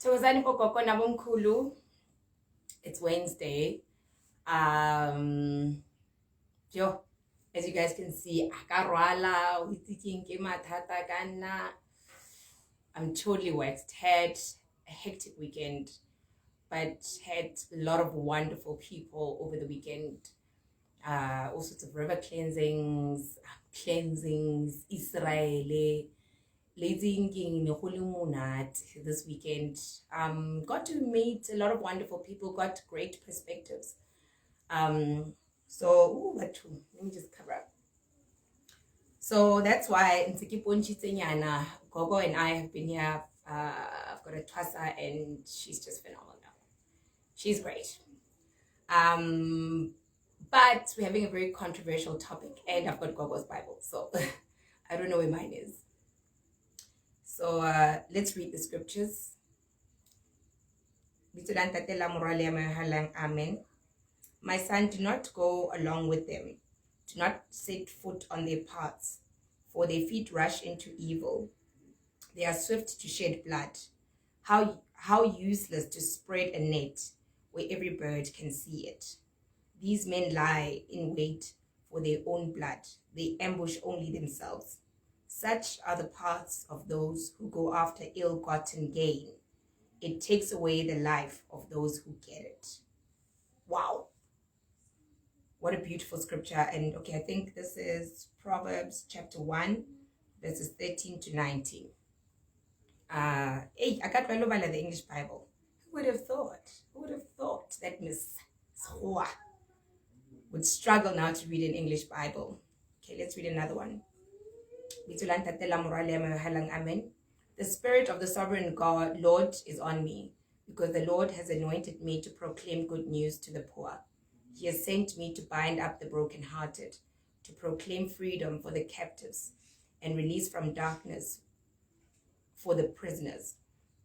Thokozani pogogo nabomkhulu. It's Wednesday. Yo, as you guys can see, akarwala uitiki ke mathata kana. I'm totally waxed. Had a hectic weekend, but had a lot of wonderful people over the weekend. All sorts of river cleansings, Israel. This weekend. Got to meet a lot of wonderful people, got great perspectives. Let me just cover up. So that's why Gogo and I have been here. I've got Ukutwasa and she's just phenomenal. She's great. But we're having a very controversial topic and I've got Gogo's Bible, so I don't know where mine is. So let's read the scriptures. Amen. My son, do not go along with them. Do not set foot on their paths, for their feet rush into evil. They are swift to shed blood. How useless to spread a net where every bird can see it. These men lie in wait for their own blood. They ambush only themselves. Such are the paths of those who go after ill-gotten gain. It takes away the life of those who get it. Wow. What a beautiful scripture. And okay, I think this is Proverbs chapter 1, verses 13 to 19. I got the English Bible. Who would have thought? Who would have thought that Miss Schoa would struggle now to read an English Bible? Okay, let's read another one. The Spirit of the Sovereign God, Lord, is on me, because the Lord has anointed me to proclaim good news to the poor. He has sent me to bind up the brokenhearted, to proclaim freedom for the captives, and release from darkness for the prisoners,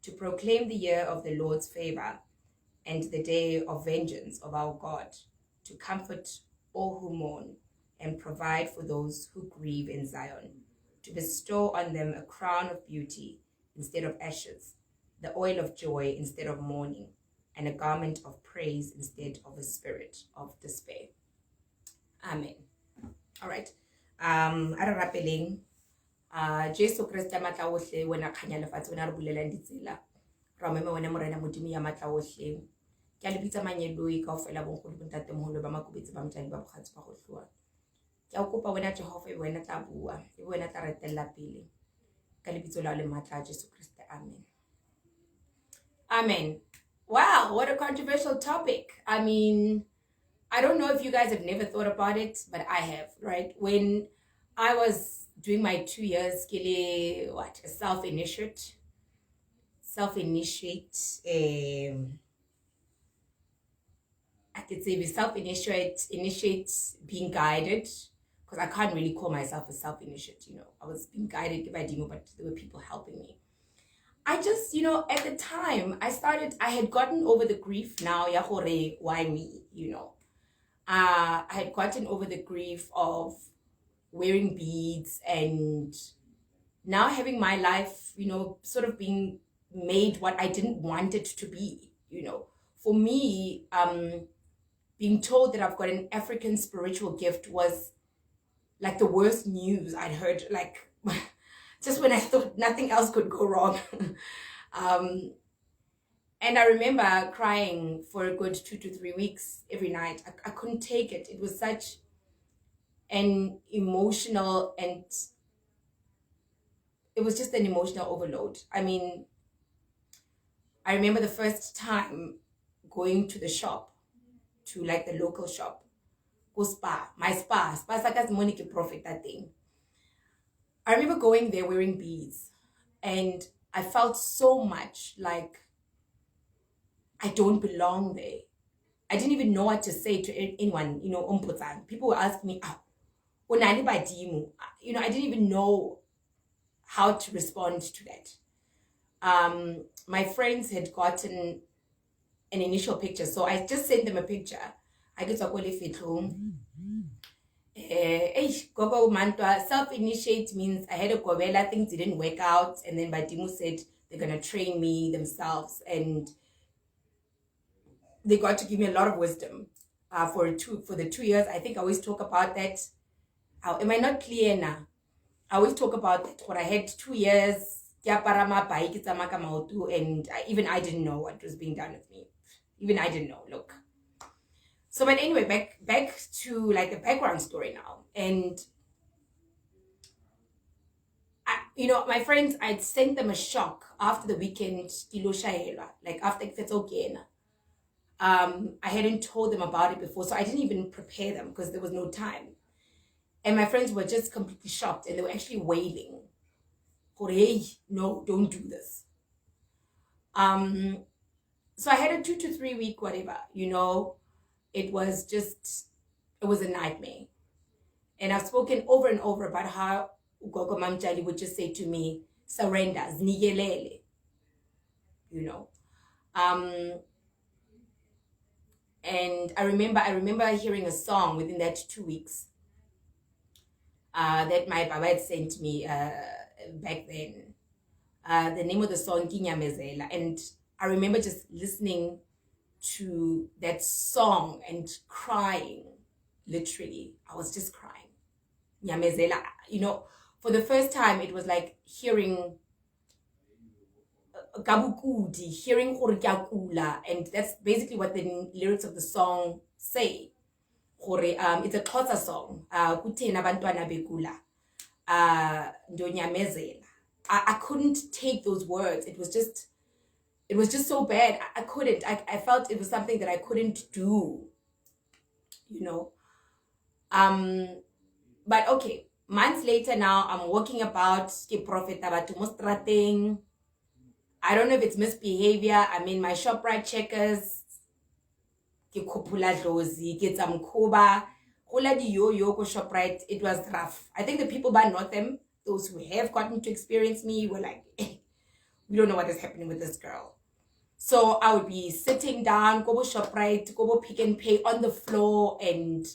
to proclaim the year of the Lord's favor and the day of vengeance of our God, to comfort all who mourn and provide for those who grieve in Zion, to bestow on them a crown of beauty instead of ashes, the oil of joy instead of mourning, and a garment of praise instead of a spirit of despair. Amen. All right. Ararapeling. Jesu Kriste matla ohle wena khanya lefatshe wena re bulela ditsela. Ra meme wena morena modimo ya matla ohle. Ke a le bitsa manyeloi kaofela bonkgolo bontate moholo ba makubetse ba motjadi ba bokgatsi ba go hloa. Ke a kopa wena Jehova wena tla bua, e wena tla retella pele. Ka lebitso la le matla Jesu Kriste. Amen. Amen. Wow, what a controversial topic. I mean, I don't know if you guys have never thought about it, but I have, right? When I was doing my 2 years, a self-initiate, I could say initiate being guided, because I can't really call myself a self-initiate, I was being guided by Dimo, but there were people helping me. I just, at the time I had gotten over the grief now, why me, I had gotten over the grief of wearing beads and now having my life, sort of being made what I didn't want it to be, For me, being told that I've got an African spiritual gift was like the worst news I'd heard, like just when I thought nothing else could go wrong. And I remember crying for a good 2 to 3 weeks every night. I couldn't take it. It was such an emotional, and it was just an emotional overload. I mean, I remember the first time going to the shop, to like the local shop, my spa sakas Monique Profit, that thing. I remember going there wearing beads, and I felt so much like I don't belong there. I didn't even know what to say to anyone, people were asking me, I didn't even know how to respond to that. My friends had gotten an initial picture, so I just sent them a picture. I get to call it self-initiate means I had a gobela, things didn't work out, and then Badimo said, They're going to train me themselves. And they got to give me a lot of wisdom for the 2 years. I think I always talk about that. Am I not clear now? I always talk about that. What I had 2 years, and even I didn't know what was being done with me. Even I didn't know. Look. So, but anyway, back to like the background story now. And my friends, I'd sent them a shock after the weekend, like after it's okay. I hadn't told them about it before, so I didn't even prepare them because there was no time. And my friends were just completely shocked, and they were actually wailing. Hey, no, don't do this. So I had a 2 to 3 week, whatever, it was a nightmare. And I've spoken over and over about how Ugogo Mamjali would just say to me, surrender, znigelele, and I remember hearing a song within that 2 weeks that my Baba had sent me back then. The name of the song, Kinyamezela. And I remember just listening to that song and crying. Literally, I was just crying. Nyamezela, for the first time, it was like hearing Gabukudi, hearing Horiakula, and that's basically what the lyrics of the song say. It's a Xhosa song. Kuthena bantwana bekula. Ndonyamezela. I couldn't take those words. It was just so bad. I couldn't. I felt it was something that I couldn't do. But okay, months later now, I'm walking about ke profeta batho mo strateng. I don't know if it's misbehavior. I mean, my ShopRite checkers, ke khupula dlozi, ke tsamkhuba, hola di yo ko ShopRite. It was rough. I think the people by Northam, those who have gotten to experience me, were like, we don't know what is happening with this girl. So I would be sitting down, go ShopRite, go Pick and Pay on the floor and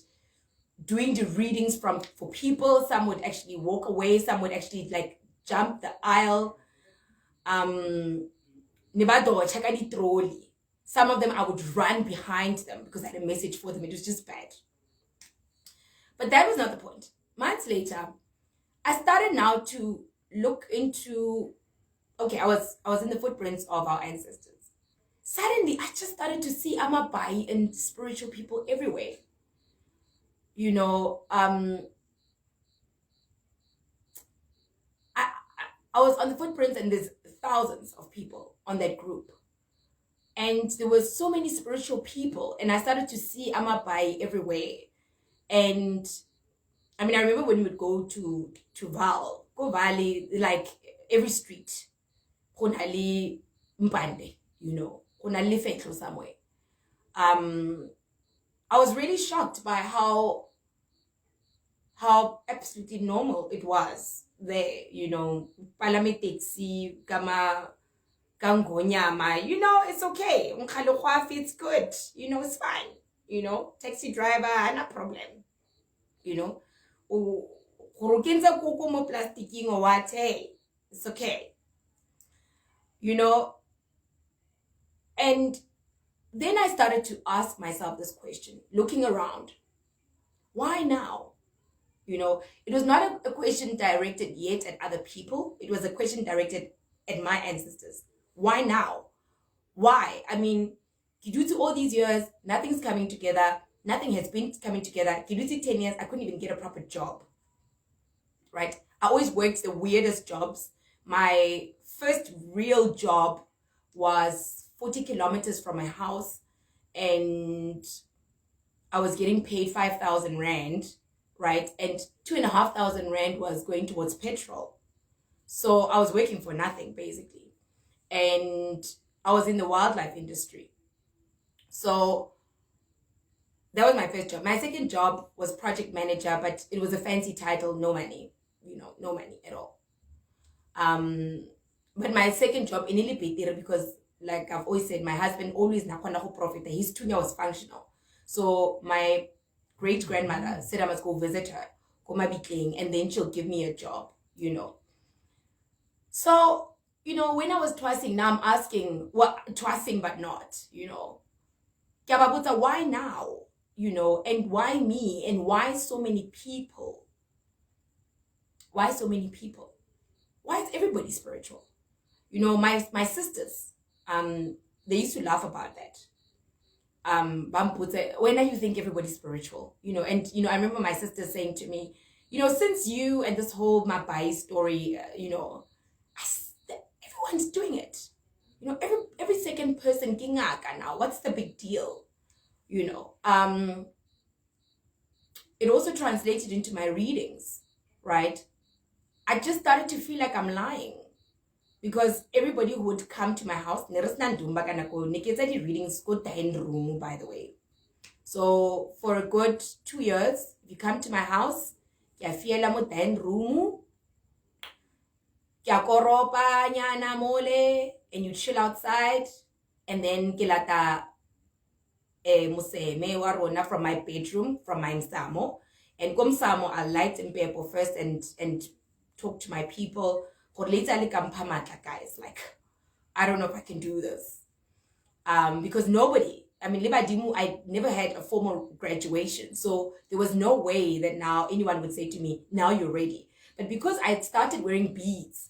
doing the readings for people. Some would actually walk away. Some would actually like jump the aisle. Some of them I would run behind them because I had a message for them. It was just bad. But that was not the point. Months later, I started now to look into, okay, I was in the footprints of our ancestors. Suddenly, I just started to see Amabai and spiritual people everywhere. I was on the footprints and there's thousands of people on that group. And there were so many spiritual people and I started to see Amabai everywhere. And I mean, I remember when we would go to Go Valley, like every street, Konali Mpande, Konali Fetlo somewhere. I was really shocked by how absolutely normal it was there, Palame taxi, Kama Gangonyama, it's okay. It's good, it's fine, taxi driver, no problem, Kurukinza kuku mo plastiking or what, hey, it's okay, and then I started to ask myself this question, looking around, why now? It was not a question directed yet at other people. It was a question directed at my ancestors. Why now? Why? I mean, Kiduti all these years, nothing's coming together. Nothing has been coming together. Kiduti 10 years, I couldn't even get a proper job. Right? I always worked the weirdest jobs. My first real job was 40 kilometers from my house and I was getting paid 5,000 Rand, right? And 2,500 Rand was going towards petrol. So I was working for nothing, basically. And I was in the wildlife industry. So that was my first job. My second job was project manager, but it was a fancy title, no money, no money at all. But my second job in Ilipitira, because like I've always said, my husband always nakwana profit. His tunya was functional. So my great grandmother said I must go visit her, go and then she'll give me a job, So you know, when I was twisting, now I'm asking, what twisting but not, you know. Kiababuta, why now? You know, and why me? And why so many people? Why so many people? Why is everybody spiritual? You know, my sisters, they used to laugh about that. When are you think everybody's spiritual? You know, and you know, I remember my sister saying to me, you know, since you and this whole Mabai story, you know, everyone's doing it. You know, every second person kingaka now. What's the big deal? You know, it also translated into my readings, right? I just started to feel like I'm lying because everybody who would come to my house, readings go room, by the way. So for a good 2 years, if you come to my house, room, and you chill outside, and then kilata museme warona from my bedroom, from my msamo, and komsamo I'll light and paper first and talk to my people. Guys, like, I don't know if I can do this. Because nobody, I mean, Libadimu, I never had a formal graduation. So there was no way that now anyone would say to me, now you're ready. But because I had started wearing beads,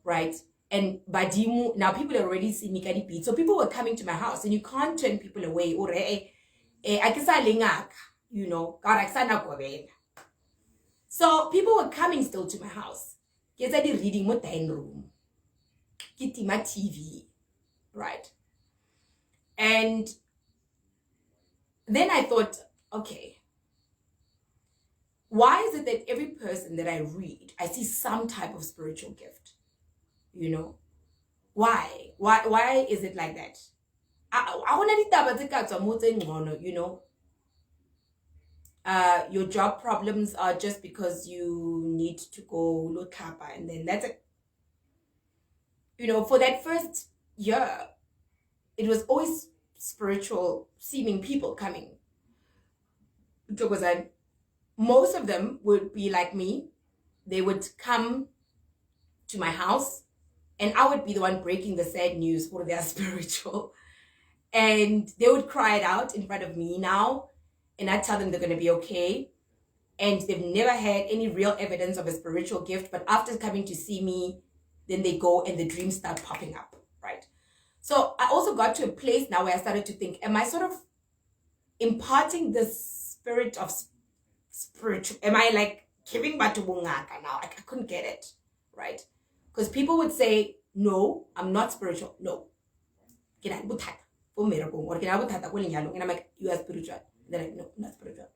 right? And Badimu, now people already see me carry beads. So people were coming to my house, and you can't turn people away. Or you know, so people were coming still to my house. Get reading my room. Get my TV, right? And then I thought, okay, why is it that every person that I read, I see some type of spiritual gift? You know, why is it like that? You know, your job problems are just because you need to go look up, and then that's it. You know, for that first year, it was always spiritual seeming people coming. Because most of them would be like me. They would come to my house, and I would be the one breaking the sad news for their spiritual. And they would cry it out in front of me now, and I tell them they're going to be okay. And they've never had any real evidence of a spiritual gift, but after coming to see me, then they go and the dreams start popping up, right? So I also got to a place now where I started to think, am I sort of imparting the spirit of spiritual? Am I like giving batubungaka now? I couldn't get it, right? Because people would say, no, I'm not spiritual. No. And I'm like, you are spiritual. They're like, no, I'm not spiritual.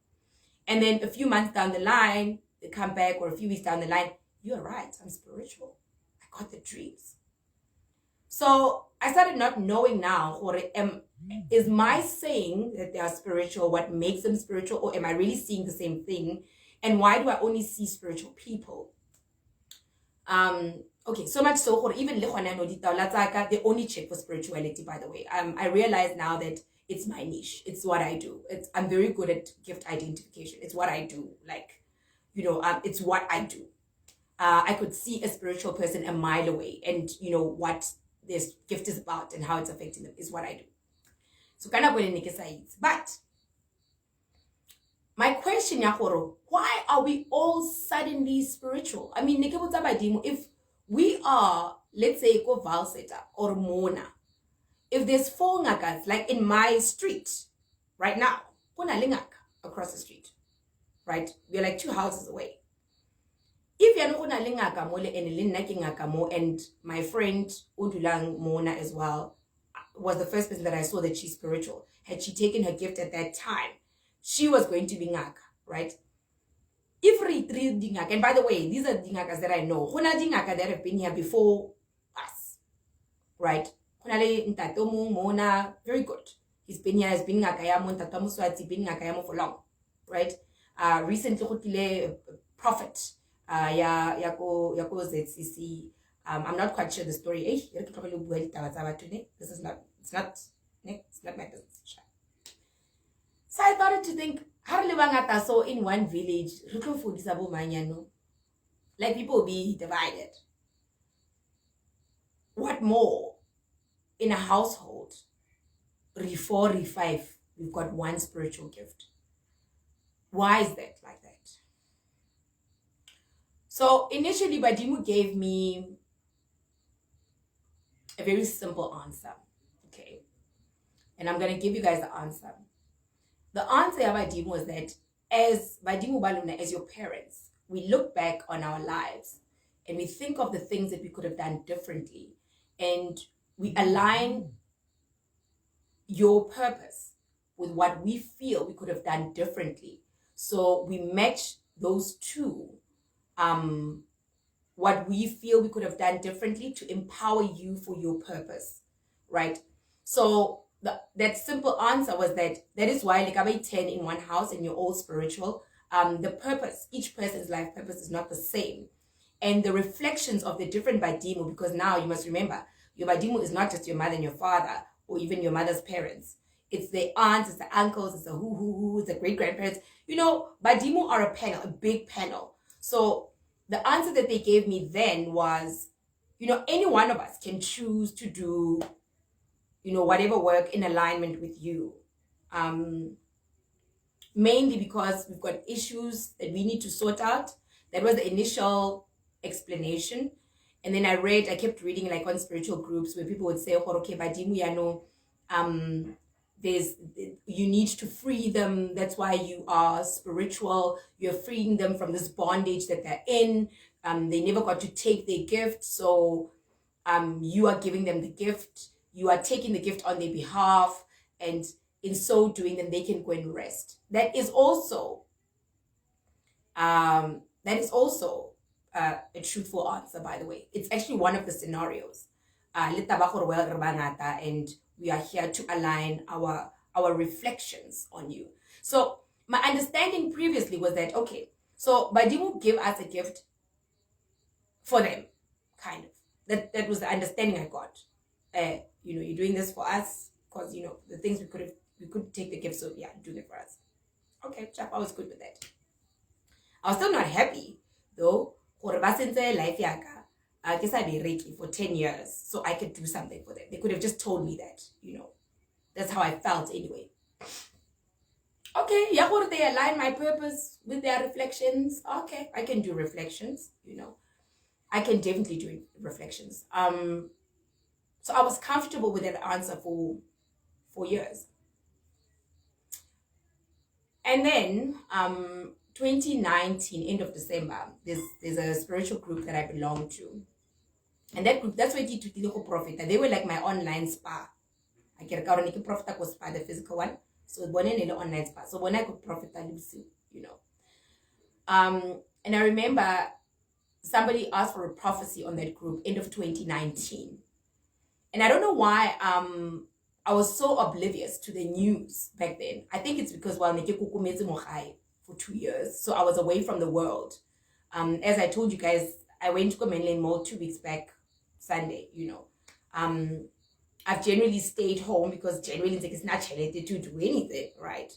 And then a few months down the line, they come back, or a few weeks down the line, you're right, I'm spiritual. I got the dreams. So I started not knowing now, is my saying that they are spiritual what makes them spiritual, or am I really seeing the same thing? And why do I only see spiritual people? Okay, so much so, even they only check for spirituality, by the way. I realize now that it's my niche. It's what I do. I'm very good at gift identification. It's what I do. Like, you know, it's what I do. I could see a spiritual person a mile away, and you know what this gift is about and how it's affecting them is what I do. So kind of but my question, why are we all suddenly spiritual? I mean, if we are, let's say, go Valseta or Mona, if there's 4 ngakas, like in my street right now, across the street, right? We're like 2 houses away. If you're not lingaka mole and my friend Udulang Mona as well was the first person that I saw that she's spiritual. Had she taken her gift at that time, she was going to be ngaka, right? If retreat dingaka, and by the way, these are dingakas that I know. Hona dingaka that have been here before us, right? Honale ntatomu Mona, very good. He's been here, he's been ngaka yamo, ntatomu swati, been ngaka yamo for long, right? Recently, hotile prophet. Yako ZCC. I'm not quite sure the story. This is not, it's not my business. So I started to think, so in one village, like people will be divided. what more in a household, re 4, re 5, we've got one spiritual gift. Why is that like that? So initially, Badimu gave me a very simple answer, okay? And I'm going to give you guys the answer. The answer of Badimu was that as Badimu Baluna, as your parents, we look back on our lives and we think of the things that we could have done differently, and we align your purpose with what we feel we could have done differently. So we match those two, what we feel we could have done differently to empower you for your purpose, right? So that simple answer was that is why like I 10 in one house and you're all spiritual. The purpose, each person's life purpose is not the same. And the reflections of the different Badimu, because now you must remember, your Badimu is not just your mother and your father, or even your mother's parents. It's the aunts, it's the uncles, it's the who, it's the great-grandparents. You know, Badimu are a panel, a big panel. So the answer that they gave me then was, you know, any one of us can choose to do, you know, whatever work in alignment with you. Mainly because we've got issues that we need to sort out. That was the initial explanation. And then I kept reading like on spiritual groups where people would say, oh, okay, Badimu, you know, you need to free them. That's why you are spiritual. You're freeing them from this bondage that they're in. They never got to take their gift. So you are giving them the gift. You are taking the gift on their behalf. And in so doing, then they can go and rest. That is also a truthful answer, by the way. It's actually one of the scenarios. And we are here to align our reflections on you. So my understanding previously was that, okay, so Badimu gave us a gift for them, kind of. That was the understanding I got. You know, you're doing this for us because, you know, the things we could take the gift, so yeah, doing it for us. Okay, chap, I was good with that. I was still not happy, though. Life I guess I'd be Reiki for 10 years, so I could do something for them. They could have just told me that, you know. That's how I felt anyway. Okay, they align my purpose with their reflections. Okay, I can do reflections, you know. I can definitely do reflections. So I was comfortable with that answer for 4 years. And then 2019, end of December, there's a spiritual group that I belong to. And that group, that's where I profit. They were like my online spa. I can profit spa, the physical one. So one in the online spa. So when I could profit, you know. And I remember somebody asked for a prophecy on that group end of 2019. And I don't know why I was so oblivious to the news back then. I think it's because for 2 years. So I was away from the world. As I told you guys, I went to mainland Mall 2 weeks back, Sunday, you know. I've generally stayed home because generally it's not related to do anything, right?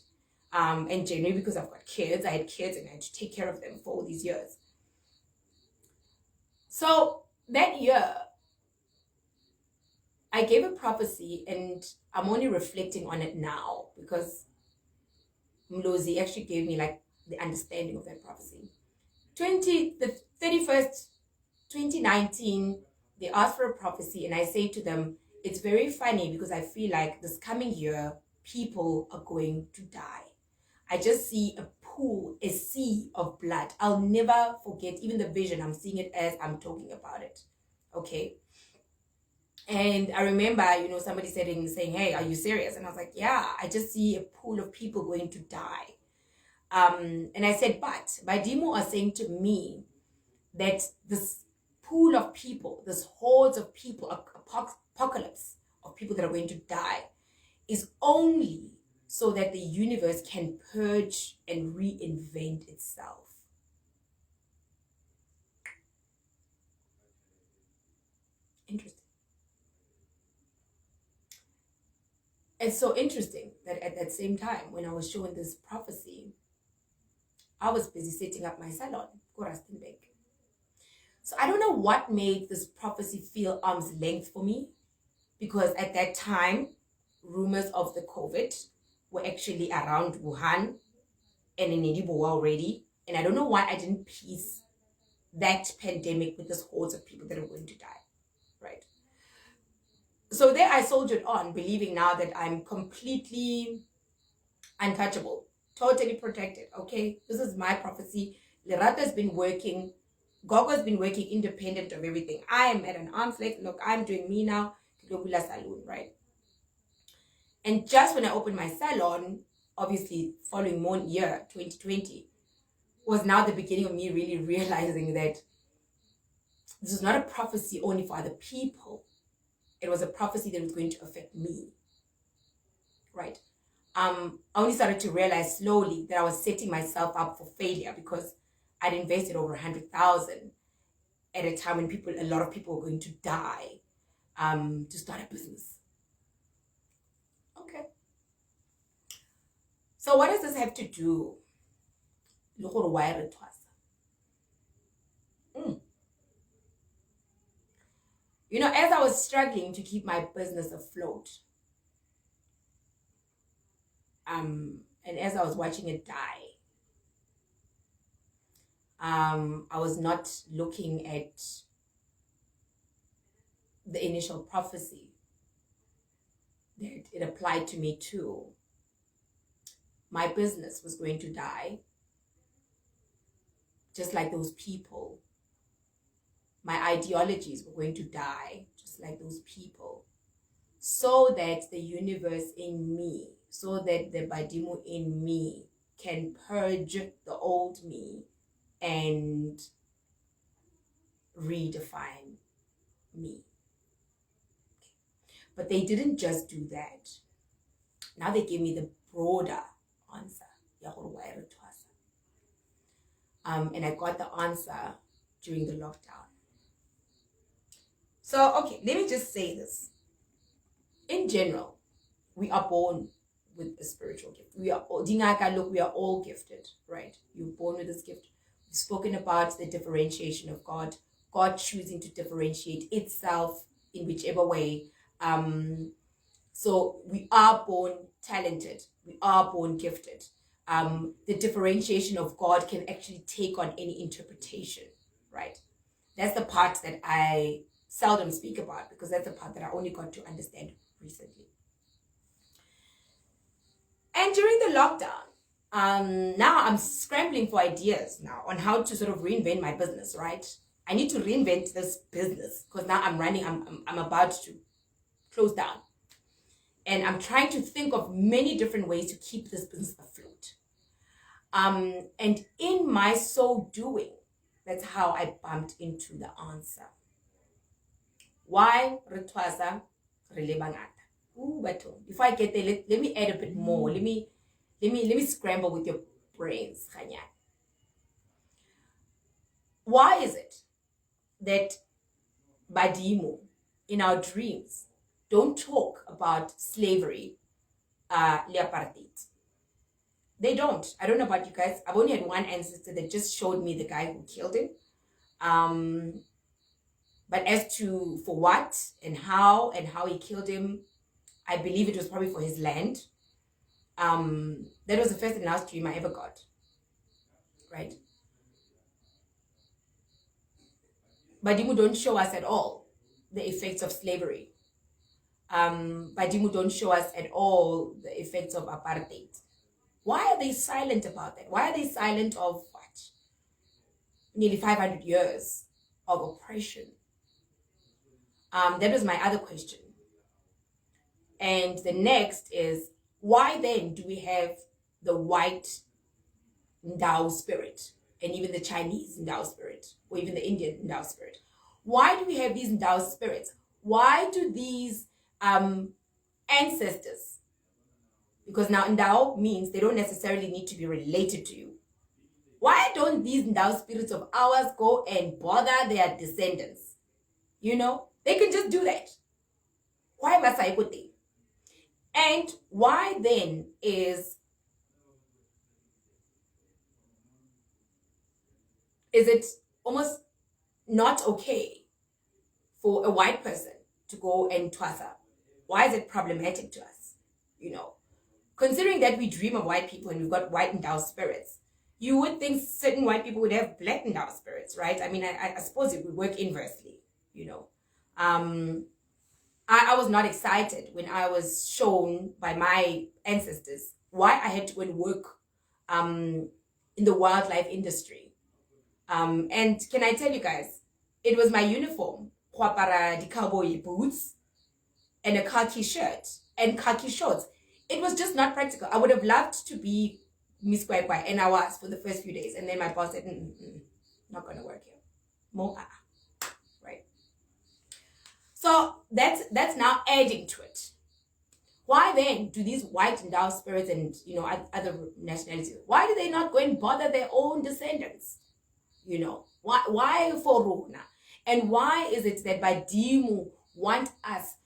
And generally because I've got kids, I had kids and I had to take care of them for all these years. So that year, I gave a prophecy and I'm only reflecting on it now because Mlozi actually gave me like the understanding of that prophecy. The 31st, 2019, they asked for a prophecy and I say to them, it's very funny because I feel like this coming year, people are going to die. I just see a pool, a sea of blood. I'll never forget even the vision. I'm seeing it as I'm talking about it. Okay. And I remember, you know, somebody saying, hey, are you serious? And I was like, yeah, I just see a pool of people going to die. And I said, but Badimu are saying to me that this pool of people, this hordes of people, apocalypse of people that are going to die is only so that the universe can purge and reinvent itself. Interesting. It's so interesting that at that same time, when I was showing this prophecy, I was busy setting up my salon, Rustenburg. So I don't know what made this prophecy feel arm's length for me, because at that time, rumors of the COVID were actually around Wuhan and in Ediboa already. And I don't know why I didn't piece that pandemic with this hordes of people that are going to die, right? So there I soldiered on, believing now that I'm completely untouchable, totally protected, okay? This is my prophecy. Lerata's been working, Gogo's been working independent of everything. I am at an arm's length. Look, I'm doing me now, Globula Salon, right? And just when I opened my salon, obviously following one year, 2020, was now the beginning of me really realizing that this is not a prophecy only for other people. It was a prophecy that was going to affect me, right? I only started to realize slowly that I was setting myself up for failure, because I'd invested over 100,000 at a time when a lot of people were going to die, to start a business. Okay. So what does this have to do? You know, as I was struggling to keep my business afloat, and as I was watching it die, I was not looking at the initial prophecy that it applied to me too. My business was going to die, just like those people. My ideologies were going to die, just like those people, so that the universe in me, so that the Badimo in me can purge the old me and redefine me. But they didn't just do that. Now they gave me the broader answer. And I got the answer during the lockdown. So, okay, let me just say this. In general, we are born with a spiritual gift. We are all gifted, right? You're born with this gift. We've spoken about the differentiation of God, God choosing to differentiate itself in whichever way. So we are born talented. We are born gifted. The differentiation of God can actually take on any interpretation, right? That's the part that I seldom speak about, because that's the part that I only got to understand recently. And during the lockdown, now I'm scrambling for ideas now on how to sort of reinvent my business, right? I need to reinvent this business, because now I'm about to close down. And I'm trying to think of many different ways to keep this business afloat. And in my so doing, that's how I bumped into the answer. Why Ukutwasa relebangata? But before I get there, let me add a bit more. Let me scramble with your brains, Khanya. Why is it that Badimo in our dreams don't talk about slavery, apartheid? They don't. I don't know about you guys. I've only had one ancestor that just showed me the guy who killed him. But as to for what and how he killed him, I believe it was probably for his land. That was the first and last dream I ever got. Right? Badimu don't show us at all the effects of slavery. Badimu don't show us at all the effects of apartheid. Why are they silent about that? Why are they silent of what? Nearly 500 years of oppression. That was my other question. And the next is, why then do we have the white Ndao spirit, and even the Chinese Ndao spirit, or even the Indian Ndao spirit? Why do we have these Ndao spirits? Why do these ancestors, because now Ndao means they don't necessarily need to be related to you, why don't these Ndao spirits of ours go and bother their descendants? You know, they can just do that. Why must I put them? And why then is it almost not okay for a white person to go and twasa? Why is it problematic to us? You know, considering that we dream of white people and we've got white endowed spirits, you would think certain white people would have black endowed spirits, right? I mean, I suppose it would work inversely, you know. I was not excited when I was shown by my ancestors why I had to go and work in the wildlife industry. And can I tell you guys, it was my uniform, the cowboy boots, and a khaki shirt and khaki shorts. It was just not practical. I would have loved to be Miss Kwai Kwai, and I was for the first few days. And then my boss said, not going to work here. More, right? So that's now adding to it. Why then do these white endowed spirits and, you know, other nationalities, why do they not go and bother their own descendants? You know, why for Rona? And why is it that Badimu want us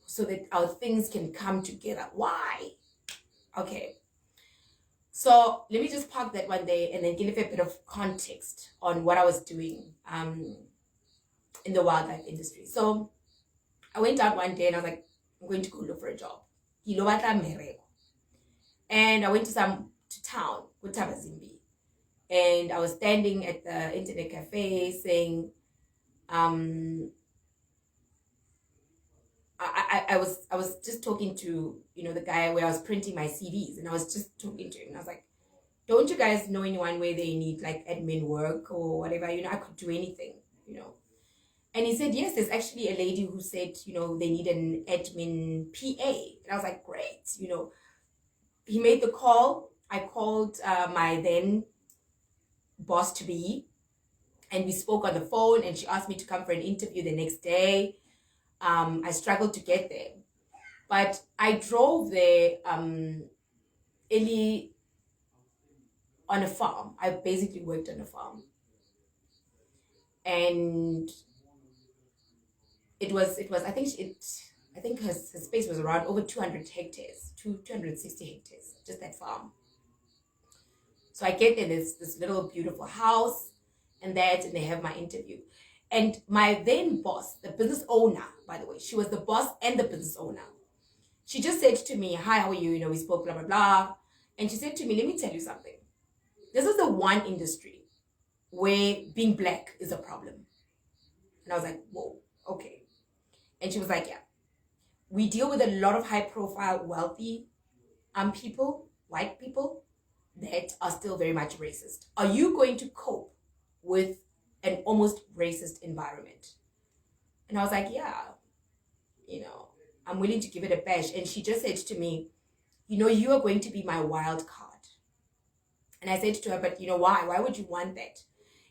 so that our things can come together? Why? Okay. So let me just park that one day and then give a bit of context on what I was doing in the wildlife industry. So I went out one day and I was like, I'm going to go look for a job. And I went to town with Tabazimbi. And I was standing at the internet cafe saying, I was just talking to, you know, the guy where I was printing my CDs, and I was just talking to him, and I was like, don't you guys know anyone where they need like admin work or whatever? You know, I could do anything, you know. And he said, yes, there's actually a lady who said, you know, they need an admin PA. And I was like, great, you know. He made the call. I called my then boss to be, and we spoke on the phone, and she asked me to come for an interview the next day. I struggled to get there, but I drove there early on a farm. I basically worked on a farm, and it was I think her space was around over 200 hectares, 260 hectares, just that farm. So I get there, there's this little beautiful house and they have my interview. And my then boss, the business owner, by the way, she was the boss and the business owner. She just said to me, hi, how are you? You know, we spoke, blah, blah, blah. And she said to me, let me tell you something. This is the one industry where being black is a problem. And I was like, whoa, okay. And she was like, yeah, we deal with a lot of high profile, wealthy people, white people that are still very much racist. Are you going to cope with an almost racist environment? And I was like, yeah, you know, I'm willing to give it a bash. And she just said to me, you know, you are going to be my wild card. And I said to her, but you know, why? Why would you want that?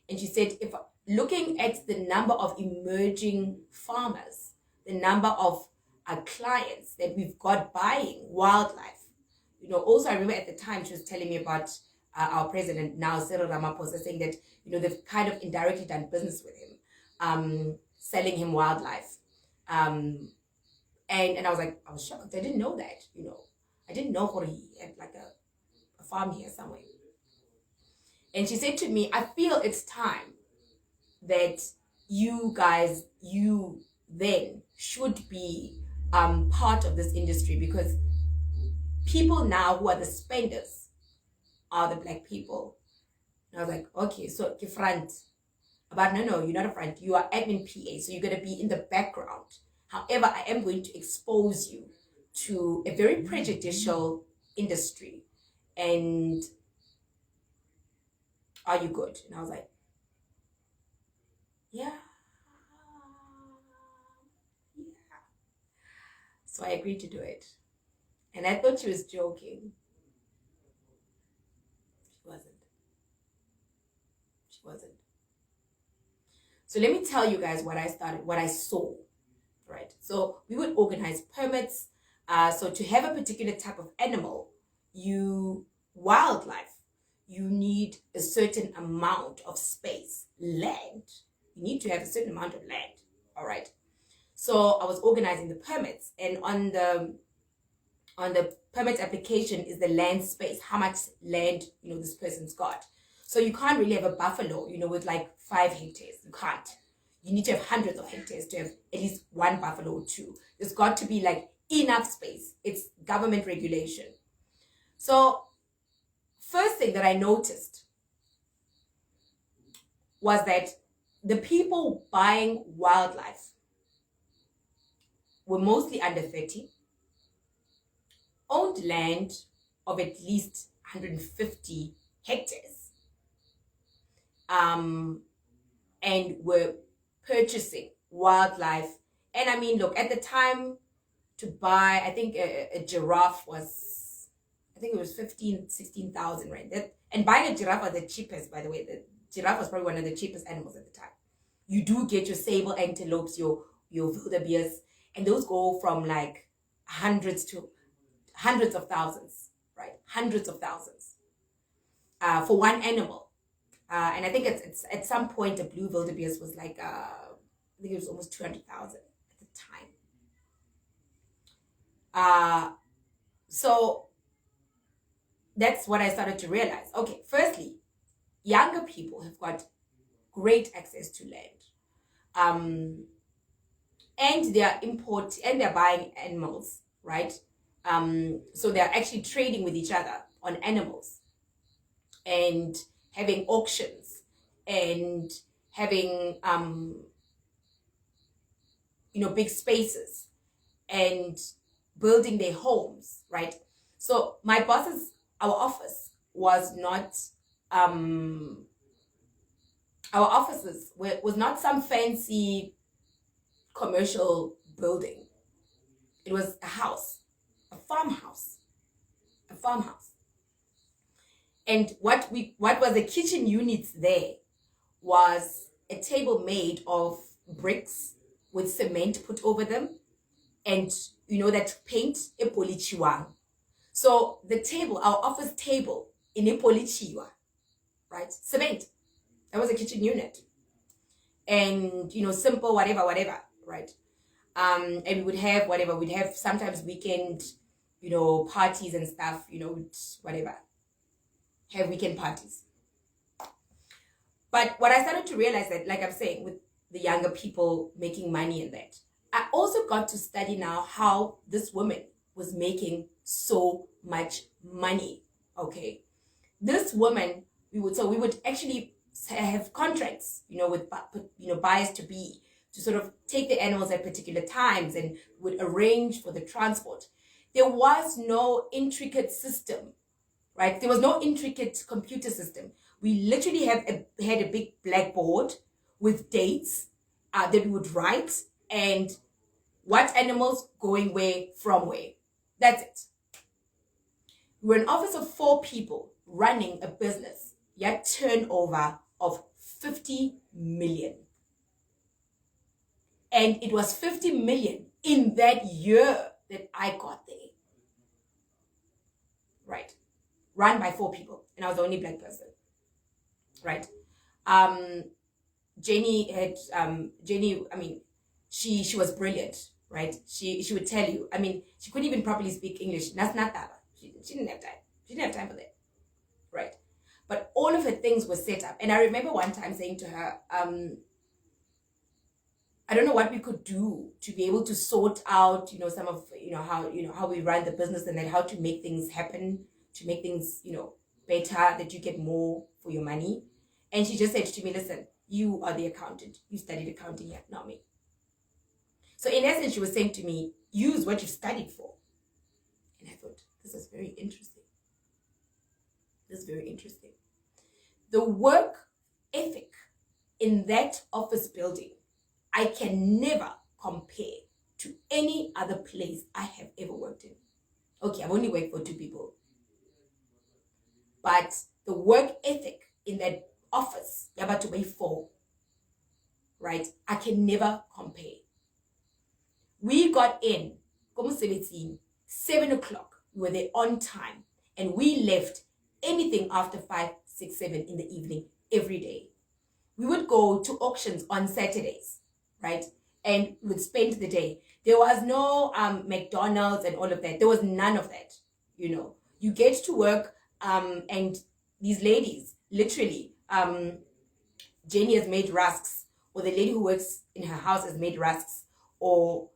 And she said, if looking at the number of emerging farmers, the number of clients that we've got buying wildlife, you know, also I remember at the time she was telling me about our president now, Cyril Ramaphosa, saying that, you know, they've kind of indirectly done business with him, selling him wildlife. And I was like, I was shocked. I didn't know that, you know. I didn't know he had like a farm here somewhere. And she said to me, I feel it's time that you guys, you then should be part of this industry, because people now who are the spenders are the black people. And I was like, okay, so you're front. But no, you're not a front. You are admin PA, so you're going to be in the background. However, I am going to expose you to a very prejudicial industry. And are you good? And I was like, yeah. So I agreed to do it. And I thought she was joking. She wasn't. So let me tell you guys what I saw, right? So we would organize permits. So to have a particular type of animal, wildlife, you need a certain amount of space, land. You need to have a certain amount of land, all right? So I was organizing the permits, and on the permit application is the land space, how much land, you know, this person's got. So you can't really have a buffalo, with like 5 hectares. You can't. You need to have hundreds of hectares to have at least one buffalo or two. There's got to be like enough space. It's government regulation. So first thing that I noticed was that the people buying wildlife were mostly under 30, owned land of at least 150 hectares, and were purchasing wildlife. And I mean, look, at the time to buy, I think a giraffe was, I think it was 16,000, right? And buying a giraffe was the cheapest, by the way. The giraffe was probably one of the cheapest animals at the time. You do get your sable antelopes, your wildebeest, and those go from like hundreds of thousands, right? Hundreds of thousands for one animal. And I think it's at some point a blue wildebeest was like, I think it was almost 200,000 at the time. So that's what I started to realize. Okay, firstly, younger people have got great access to land. And they're buying animals, right? So they're actually trading with each other on animals and having auctions and having big spaces and building their homes, right? So our office was not was not some fancy commercial building. It was a house, a farmhouse. And what was the kitchen units there was a table made of bricks with cement put over them, and that paint epolichiwang. So the table, our office table, in epolichiwa, right? Cement. That was a kitchen unit. And simple whatever, right? And we would have whatever. We'd have sometimes weekend, parties and stuff, whatever. Have weekend parties. But what I started to realize that, like I'm saying, with the younger people making money in that, I also got to study now how this woman was making so much money. Okay. This woman, we would actually have contracts, with buyers to be, to sort of take the animals at particular times, and would arrange for the transport. There was no intricate system, right? There was no intricate computer system. We literally had a big blackboard with dates that we would write, and what animals going where from where. That's it. We were an office of 4 people running a business, yet turnover of 50 million. And it was 50 million in that year that I got there. Right. Run by 4 people. And I was the only black person. Right. Jenny, I mean, she was brilliant, right? She would tell you, I mean, she couldn't even properly speak English. That's not that. She didn't have time. She didn't have time for that. Right. But all of her things were set up. And I remember one time saying to her, I don't know what we could do to be able to sort out, some of, how we run the business, and then how to make things happen, to make things, better, that you get more for your money. And she just said to me, listen, you are the accountant. You studied accounting here, not me. So in essence, she was saying to me, use what you studied for. And I thought, this is very interesting. This is very interesting. The work ethic in that office building, I can never compare to any other place I have ever worked in. Okay, I've only worked for 2 people. But the work ethic in that office, you're about to pay 4, right? I can never compare. We got in, 7 o'clock, we were there on time, and we left anything after 5, 6, 7 in the evening every day. We would go to auctions on Saturdays, right? And would spend the day. There was no McDonald's and all of that. There was none of that, You get to work, and these ladies literally, Jenny has made rusks, or the lady who works in her house has made rusks, or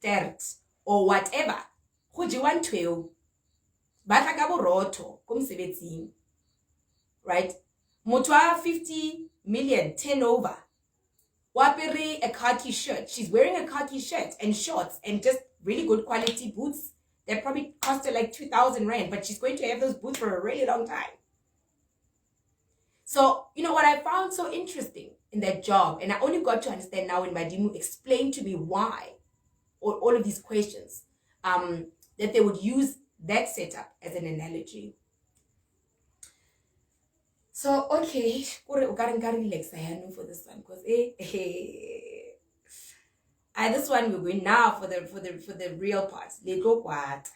tert, or whatever. Go jewa ntho eo. Ba tla ka boroto ko mosebetsing, right? Motho wa 50 million turnover, o apere a khaki shirt. She's wearing a khaki shirt and shorts and just really good quality boots that probably cost her like 2,000 rand, but she's going to have those boots for a really long time. So, you know what I found so interesting in that job, and I only got to understand now when Madimu explained to me why, or all of these questions, that they would use that setup as an analogy. So, okay, for this one, because this one we're going now for the real part. Little what?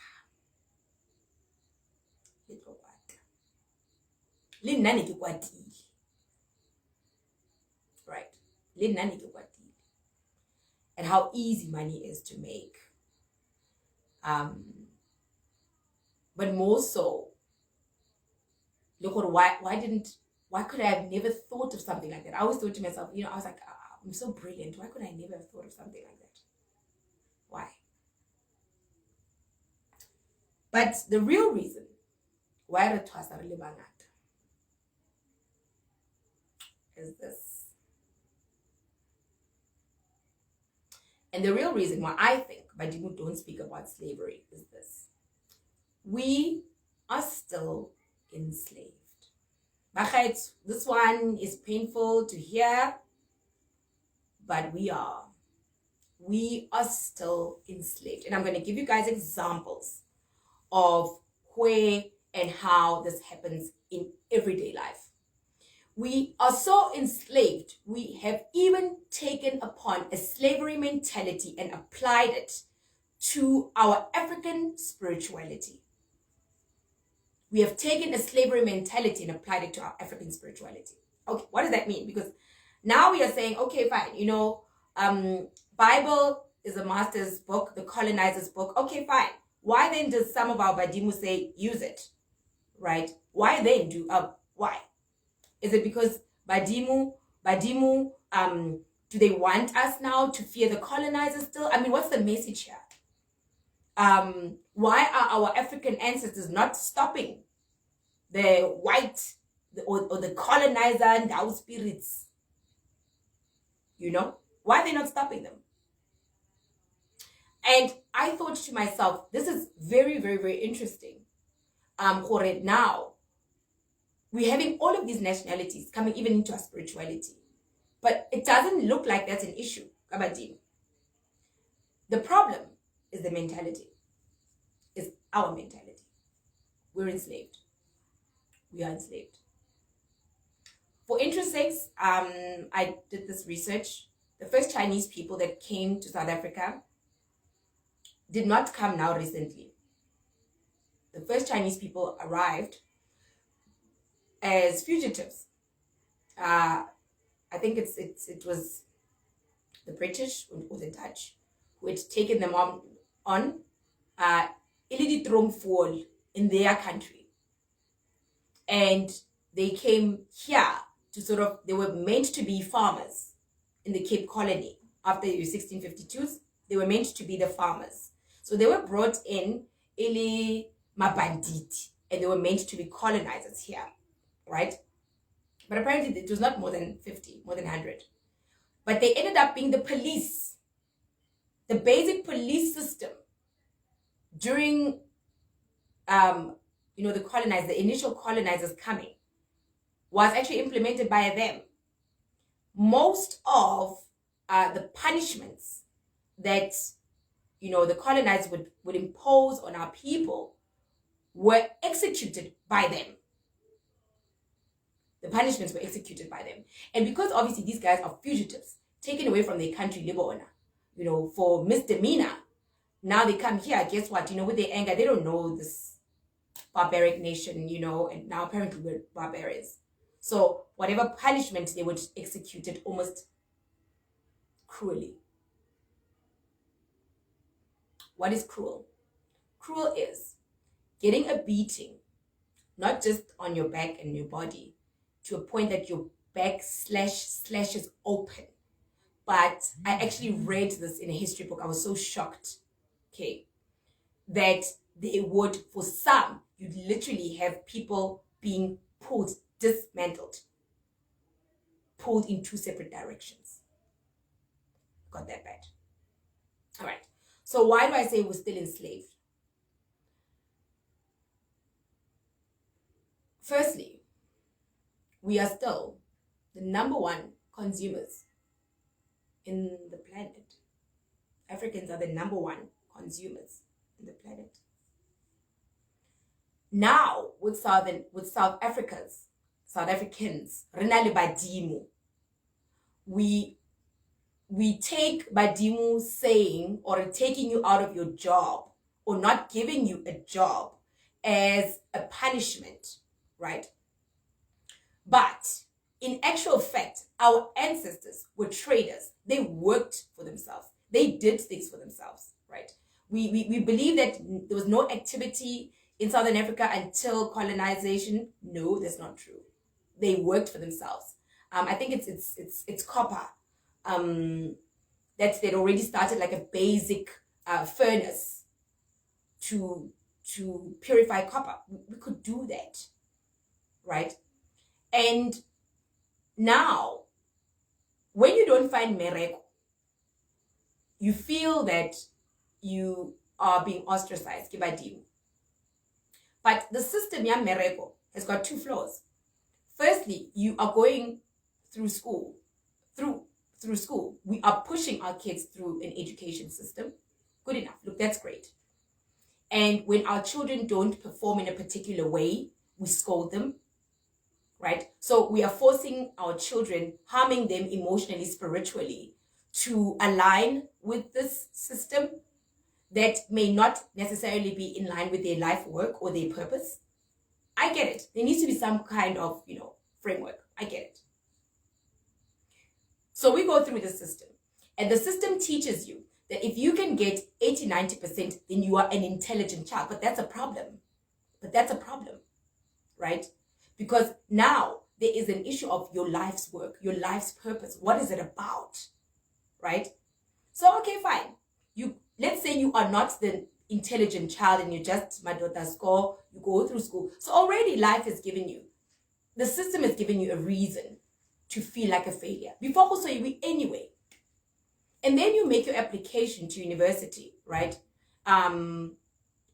Right. And how easy money is to make. But more so, look at why could I have never thought of something like that? I always thought to myself, you know, I was like, I'm so brilliant. Why could I never have thought of something like that? Why? But the real reason why Ukutwasa really bangata is this. And the real reason why I think Badimu don't speak about slavery is this. We are still enslaved. This one is painful to hear, but we are still enslaved. And I'm going to give you guys examples of where and how this happens in everyday life. We are so enslaved, we have even taken upon a slavery mentality and applied it to our African spirituality. We have taken a slavery mentality and applied it to our African spirituality. Okay, what does that mean? Because now we are saying, okay, fine, you know, Bible is a master's book, the colonizer's book. Okay, fine. Why then does some of our Badimu say use it? Right? Why then why? Is it because Badimu, do they want us now to fear the colonizers still? I mean, what's the message here? Why are our African ancestors not stopping the white or the colonizer and our spirits? You know, why are they not stopping them? And I thought to myself, this is very, very, very interesting. Now we're having all of these nationalities coming even into our spirituality, but it doesn't look like that's an issue. The problem is the mentality. It's our mentality. We're enslaved. We are enslaved. For interest sakes, I did this research. The first Chinese people that came to South Africa did not come now recently. The first Chinese people arrived as fugitives. I think it was the British or the Dutch who had taken them on in their country. And they came here to they were meant to be farmers in the Cape Colony. After the 1652s, they were meant to be the farmers. So they were brought in ili mabanditi, and they were meant to be colonizers here, right? But apparently it was not more than 50, more than 100. But they ended up being the police, the basic police system during, the initial colonizers coming was actually implemented by them. Most of the punishments that, the colonizers would impose on our people were executed by them. The punishments were executed by them. And because obviously these guys are fugitives, taken away from their country, for misdemeanor, now they come here, guess what? With their anger, they don't know this barbaric nation, and now apparently we're barbarians. So whatever punishment they would execute it almost cruelly. What is cruel? Cruel is getting a beating, not just on your back and your body, to a point that your back slash is open. But I actually read this in a history book. I was so shocked, okay, that they would, for some, you'd literally have people being dismantled, pulled in two separate directions. Got that bad. All right. So why do I say we're still enslaved? Firstly, we are still the number one consumers in the planet. Africans are the number one consumers in the planet. Now, with South Africans, Renale Badimu, we take Badimu saying or taking you out of your job or not giving you a job as a punishment, right? But in actual fact, our ancestors were traders. They worked for themselves. They did things for themselves, right? We believe that there was no activity in Southern Africa until colonization. No, that's not true. They worked for themselves. I think it's copper. That they'd already started like a basic furnace to purify copper. We could do that, right? And now, when you don't find mereko, you feel that you are being ostracized, but the system, ya mereko, has got two flaws. Firstly, you are going through school, through school. We are pushing our kids through an education system. Good enough. Look, that's great. And when our children don't perform in a particular way, we scold them, right? So we are forcing our children, harming them emotionally, spiritually, to align with this system that may not necessarily be in line with their life work or their purpose. I get it. There needs to be some kind of, framework. I get it. So we go through the system, and the system teaches you that if you can get 80-90%, then you are an intelligent child. But that's a problem. Right? Because now there is an issue of your life's work, your life's purpose. What is it about? Right? So, okay, fine. Let's say you are not the intelligent child and you're just Madota score, you go through school. So already life has given you, the system has given you a reason to feel like a failure. Before also you anyway. And then you make your application to university, right?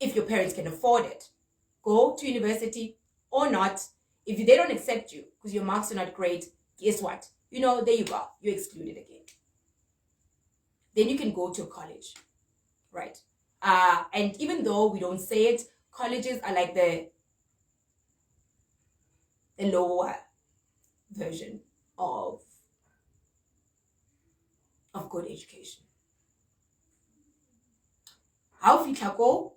If your parents can afford it. Go to university or not. If they don't accept you because your marks are not great, guess what? There you go. You're excluded again. Then you can go to college, right? And even though we don't say it, colleges are like the lower version of good education. How if you go?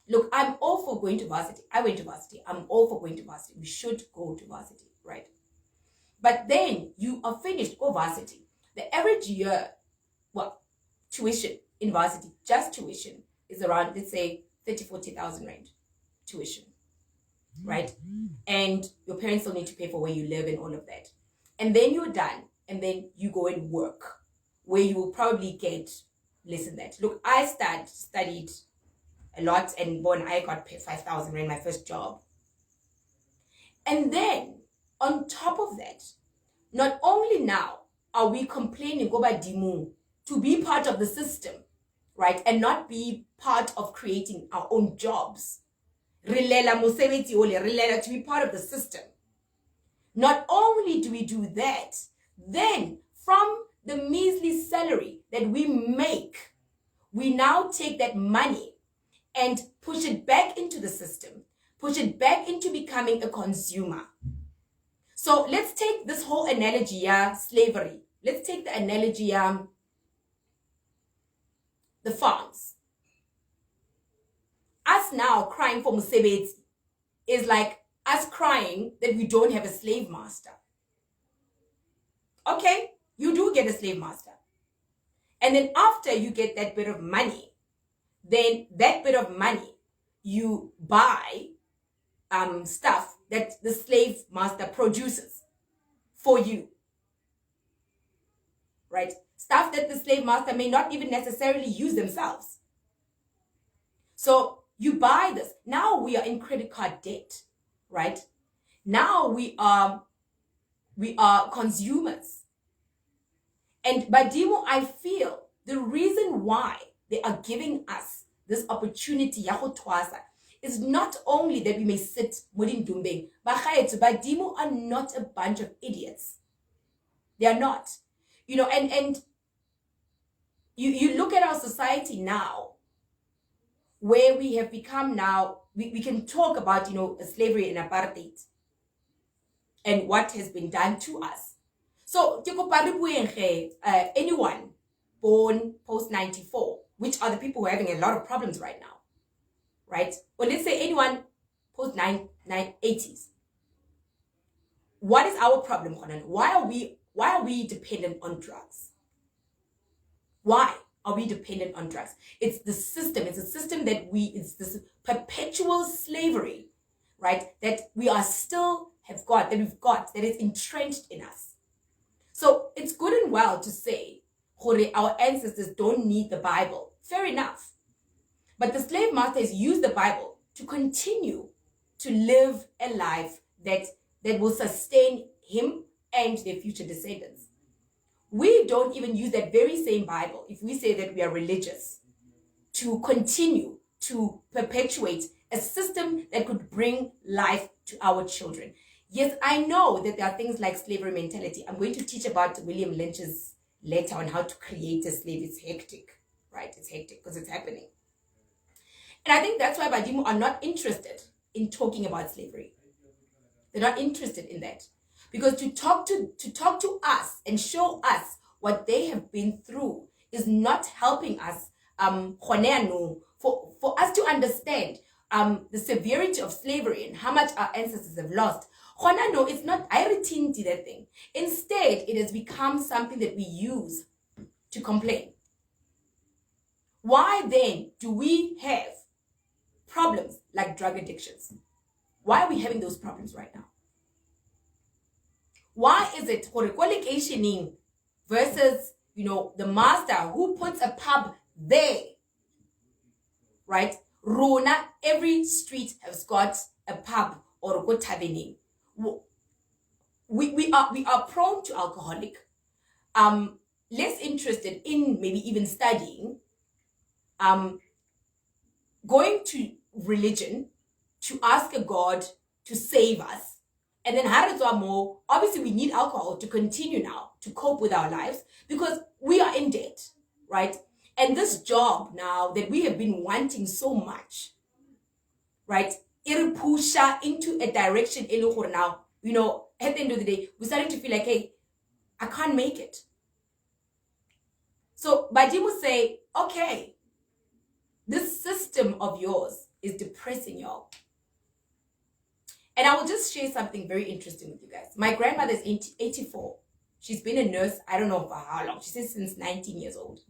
Look, I'm all for going to varsity. I went to varsity. I'm all for going to varsity. We should go to varsity, right? But then you are finished, go varsity. The average year, tuition in varsity, just tuition, is around, let's say, 30,000-40,000 rand tuition, right? And your parents still need to pay for where you live and all of that. And then you're done, and then you go and work, where you will probably get less than that. Look, I studied a lot, and when I got paid 5,000 rand, my first job. And then, on top of that, not only now are we complaining about Dimu to be part of the system, right, and not be part of creating our own jobs. Rilela mosebetsi ole, rilela to be part of the system. Not only do we do that, then from the measly salary that we make, we now take that money and push it back into the system, push it back into becoming a consumer. So let's take this whole analogy, slavery. Let's take the analogy, the farms. Us now crying for Musebetsi is like us crying that we don't have a slave master. Okay, you do get a slave master. And then after you get that bit of money, then that bit of money you buy stuff that the slave master produces for you, right? Stuff that the slave master may not even necessarily use themselves. So you buy this. Now we are in credit card debt, right? Now we are consumers. And Badimo, I feel the reason why they are giving us this opportunity, Ukutwasa, is not only that we may sit Mudin Dumbeng, Badimo are not a bunch of idiots. They are not. You know, and you look at our society now, where we have become now, we can talk about, you know, slavery and apartheid and what has been done to us. So, anyone born post-94, which are the people who are having a lot of problems right now, right? Or let's say anyone post-80s. What is our problem, Khonan? Why are we dependent on drugs? Why are we dependent on drugs? It's the system. It's a system that it's this perpetual slavery, right? That we are still that is entrenched in us. So it's good and well to say, our ancestors don't need the Bible. Fair enough. But the slave master has used the Bible to continue to live a life that will sustain him and their future descendants. We don't even use that very same Bible if we say that we are religious to continue to perpetuate a system that could bring life to our children. Yes, I know that there are things like slavery mentality. I'm going to teach about William Lynch's letter on how to create a slave. It's hectic, right? It's hectic because it's happening. And I think that's why Badimo are not interested in talking about slavery. They're not interested in that. Because to talk to us and show us what they have been through is not helping us for us to understand the severity of slavery and how much our ancestors have lost. No, it's not irritating that thing. Instead, it has become something that we use to complain. Why then do we have problems like drug addictions? Why are we having those problems right now? Why is it qualification versus, you know, the master who puts a pub there, right? Rona, every street has got a pub or a good taverning. We are prone to alcoholic, less interested in maybe even studying, going to religion to ask a God to save us. And then more, obviously we need alcohol to continue now to cope with our lives because we are in debt, right? And this job now that we have been wanting so much, right? It'll push into a direction now, you know, at the end of the day, we're starting to feel like, hey, I can't make it. So Baji will say, okay, this system of yours is depressing y'all. And I will just share something very interesting with you guys. My grandmother is 84. She's been a nurse, I don't know for how long. She says since 19 years old.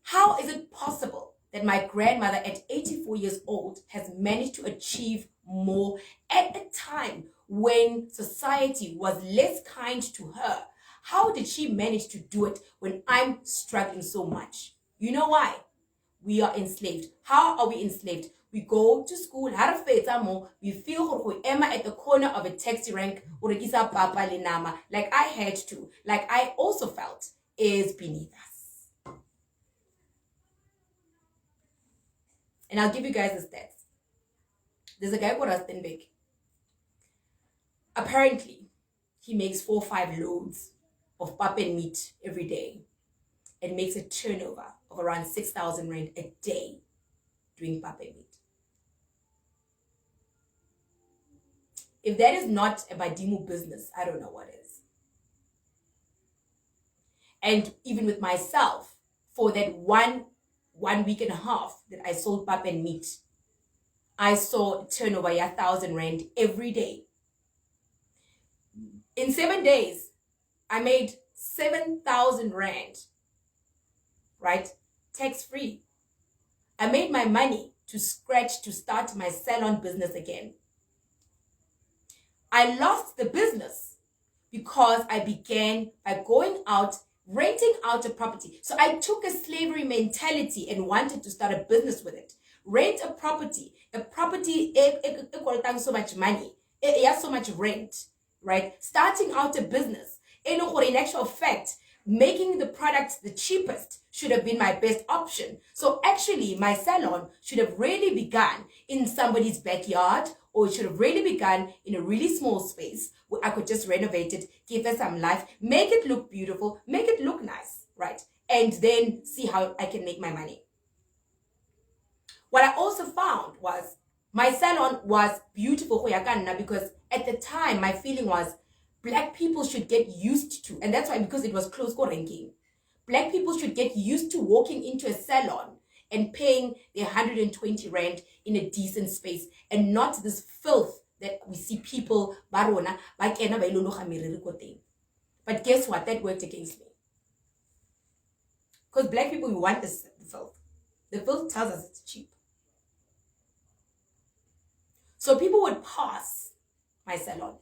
How is it possible that my grandmother at 84 years old has managed to achieve more at a time when society was less kind to her? How did she manage to do it when I'm struggling so much? You know why? We are enslaved. How are we enslaved? We go to school, we feel we Emma at the corner of a taxi rank, like I had to, like I also felt is beneath us. And I'll give you guys the stats. There's a guy called Rustenbeck. Apparently, he makes 4 or 5 loads of pap and meat every day and makes a turnover of around 6,000 rand a day doing pap and meat. If that is not a Badimu business, I don't know what is. And even with myself, for that one week and a half that I sold pap and meat, I saw a turnover 1,000 rand every day. In 7 days, I made 7,000 rand, right? Tax free. I made my money to scratch to start my salon business again. I lost the business because I began by going out, renting out a property. So I took a slavery mentality and wanted to start a business with it. Rent a property so much money, it has so much rent, right? Starting out a business, in actual fact, making the product the cheapest should have been my best option. So actually, my salon should have really begun in somebody's backyard, or it should have really begun in a really small space where I could just renovate it, give it some life, make it look beautiful, make it look nice, right? And then see how I can make my money. What I also found was my salon was beautiful because at the time my feeling was Black people should get used to, and that's why, because it was close ranking, Black people should get used to walking into a salon and paying their 120 rand in a decent space, and not this filth that we see people barona. But guess what? That worked against me. Because Black people, we want the filth. The filth tells us it's cheap. So people would pass my salon.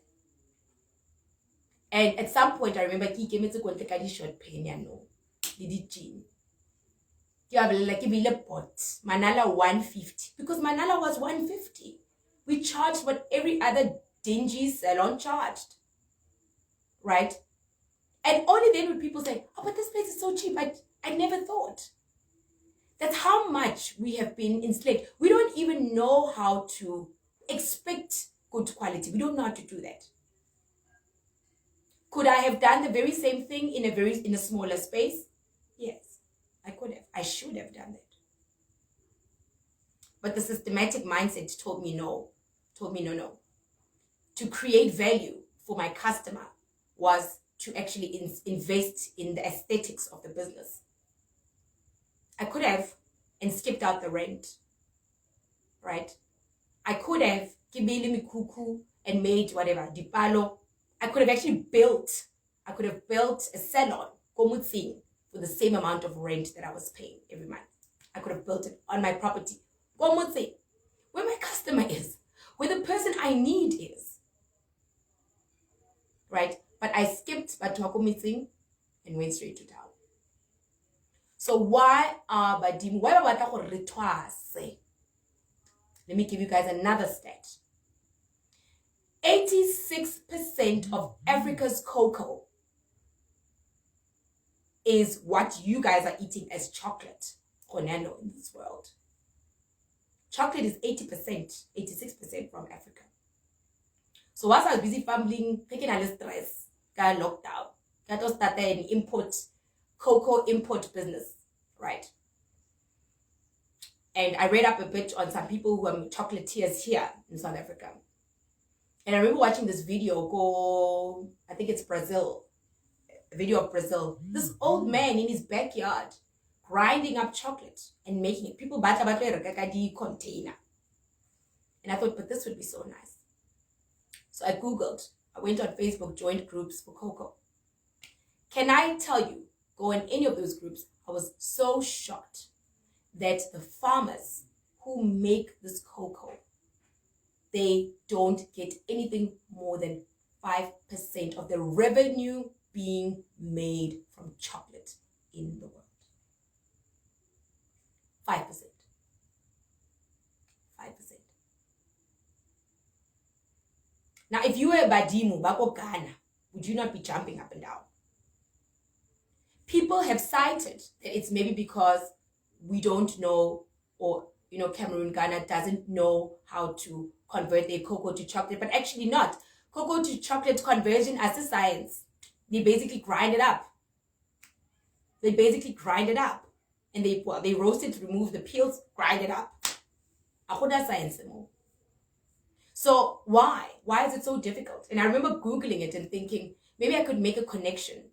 And at some point, I remember he gave me to short pen, Manala 150. Because Manala was 150. We charged what every other dingy salon charged. Right? And only then would people say, oh, but this place is so cheap. I never thought. That's how much we have been enslaved. We don't even know how to expect good quality. We don't know how to do that. Could I have done the very same thing in a smaller space? Yes, I could have. I should have done that. But the systematic mindset told me no. Told me no. To create value for my customer was to actually invest in the aesthetics of the business. I could have and skipped out the rent, right? I could have kibili mikuku and made whatever, dipalo. I could have actually built a salon, komutsing, for the same amount of rent that I was paying every month. I could have built it on my property, komutsing, where my customer is, where the person I need is, right? But I skipped Batwako meeting and went straight to town. So why are Badim? Why are Batako? Let me give you guys another stat. 86% of Africa's cocoa is what you guys are eating as chocolate. Konano in this world. Chocolate is 80%, 86% from Africa. So whilst I was busy fumbling, taking a little stress, got locked out. That was started an cocoa import business, right? And I read up a bit on some people who are chocolatiers here in South Africa. And I remember watching this video I think it's Brazil, a video of Brazil. This old man in his backyard grinding up chocolate and making it. People bata container. And I thought, but this would be so nice. So I Googled. I went on Facebook, joined groups for cocoa. Can I tell you, go in any of those groups, I was so shocked that the farmers who make this cocoa, they don't get anything more than 5% of the revenue being made from chocolate in the world. 5%. 5%. Now, if you were a Badimu, Bako Ghana, would you not be jumping up and down? People have cited that it's maybe because we don't know, or Cameroon, Ghana doesn't know how to convert their cocoa to chocolate, but actually not. Cocoa to chocolate conversion as a science. They basically grind it up. And they roast it, remove the peels, grind it up. Ahoda science more. So why? Why is it so difficult? And I remember Googling it and thinking, maybe I could make a connection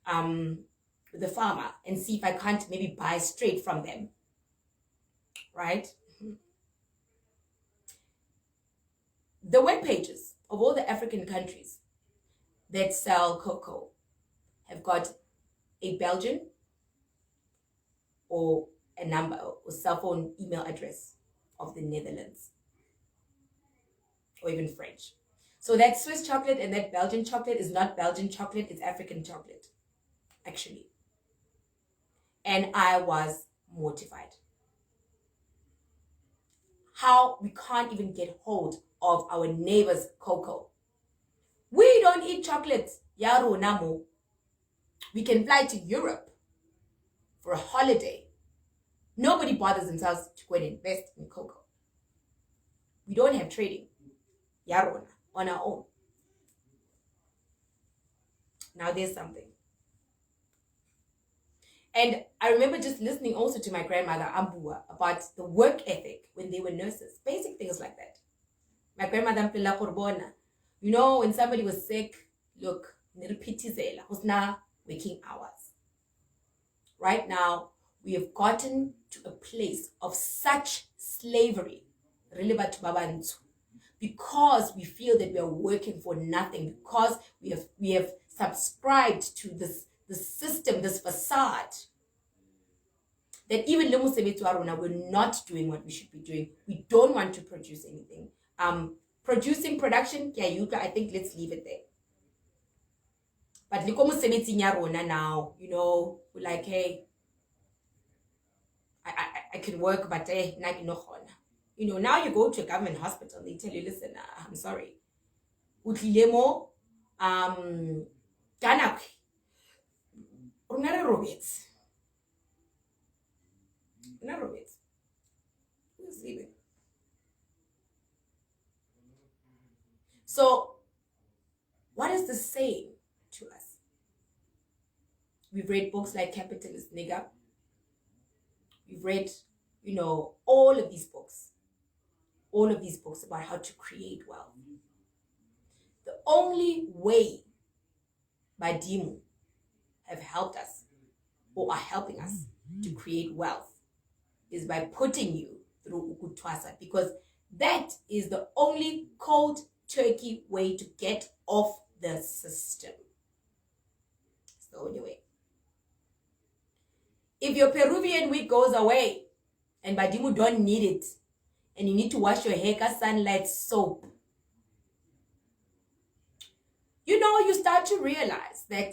with the farmer and see if I can't maybe buy straight from them. Right? The web pages of all the African countries that sell cocoa have got a Belgian or a number or cell phone email address of the Netherlands or even French. So that Swiss chocolate and that Belgian chocolate is not Belgian chocolate, it's African chocolate, actually. And I was mortified. How we can't even get hold of our neighbor's cocoa. We don't eat chocolate, yaro namo. We can fly to Europe for a holiday. Nobody bothers themselves to go and invest in cocoa. We don't have trading, yaro, on our own. Now there's something. And I remember just listening also to my grandmother, Ambua, about the work ethic when they were nurses. Basic things like that. My grandmother, Mpila Korbona, you know, when somebody was sick, look, niripitizela, husna waking hours. Right now, we have gotten to a place of such slavery, because we feel that we are working for nothing, because we have subscribed to this system, this facade, that even we're not doing what we should be doing. We don't want to produce anything. Producing production, I think let's leave it there. But now, you know, we're like, hey, I can work, but you know, now you go to a government hospital, they tell you, listen, I'm sorry. Utlilemo, Danak, Roberts. Not Roberts. Who's leaving? So, what is this saying to us? We've read books like Capitalist Nigger. We've read, you know, all of these books about how to create wealth. The only way Badimu have helped us or are helping us to create wealth is by putting you through Ukutwasa, because that is the only cold turkey way to get off the system. It's the only way. If your Peruvian wheat goes away and Badimu don't need it, and you need to wash your hair with sunlight soap, you know, you start to realize that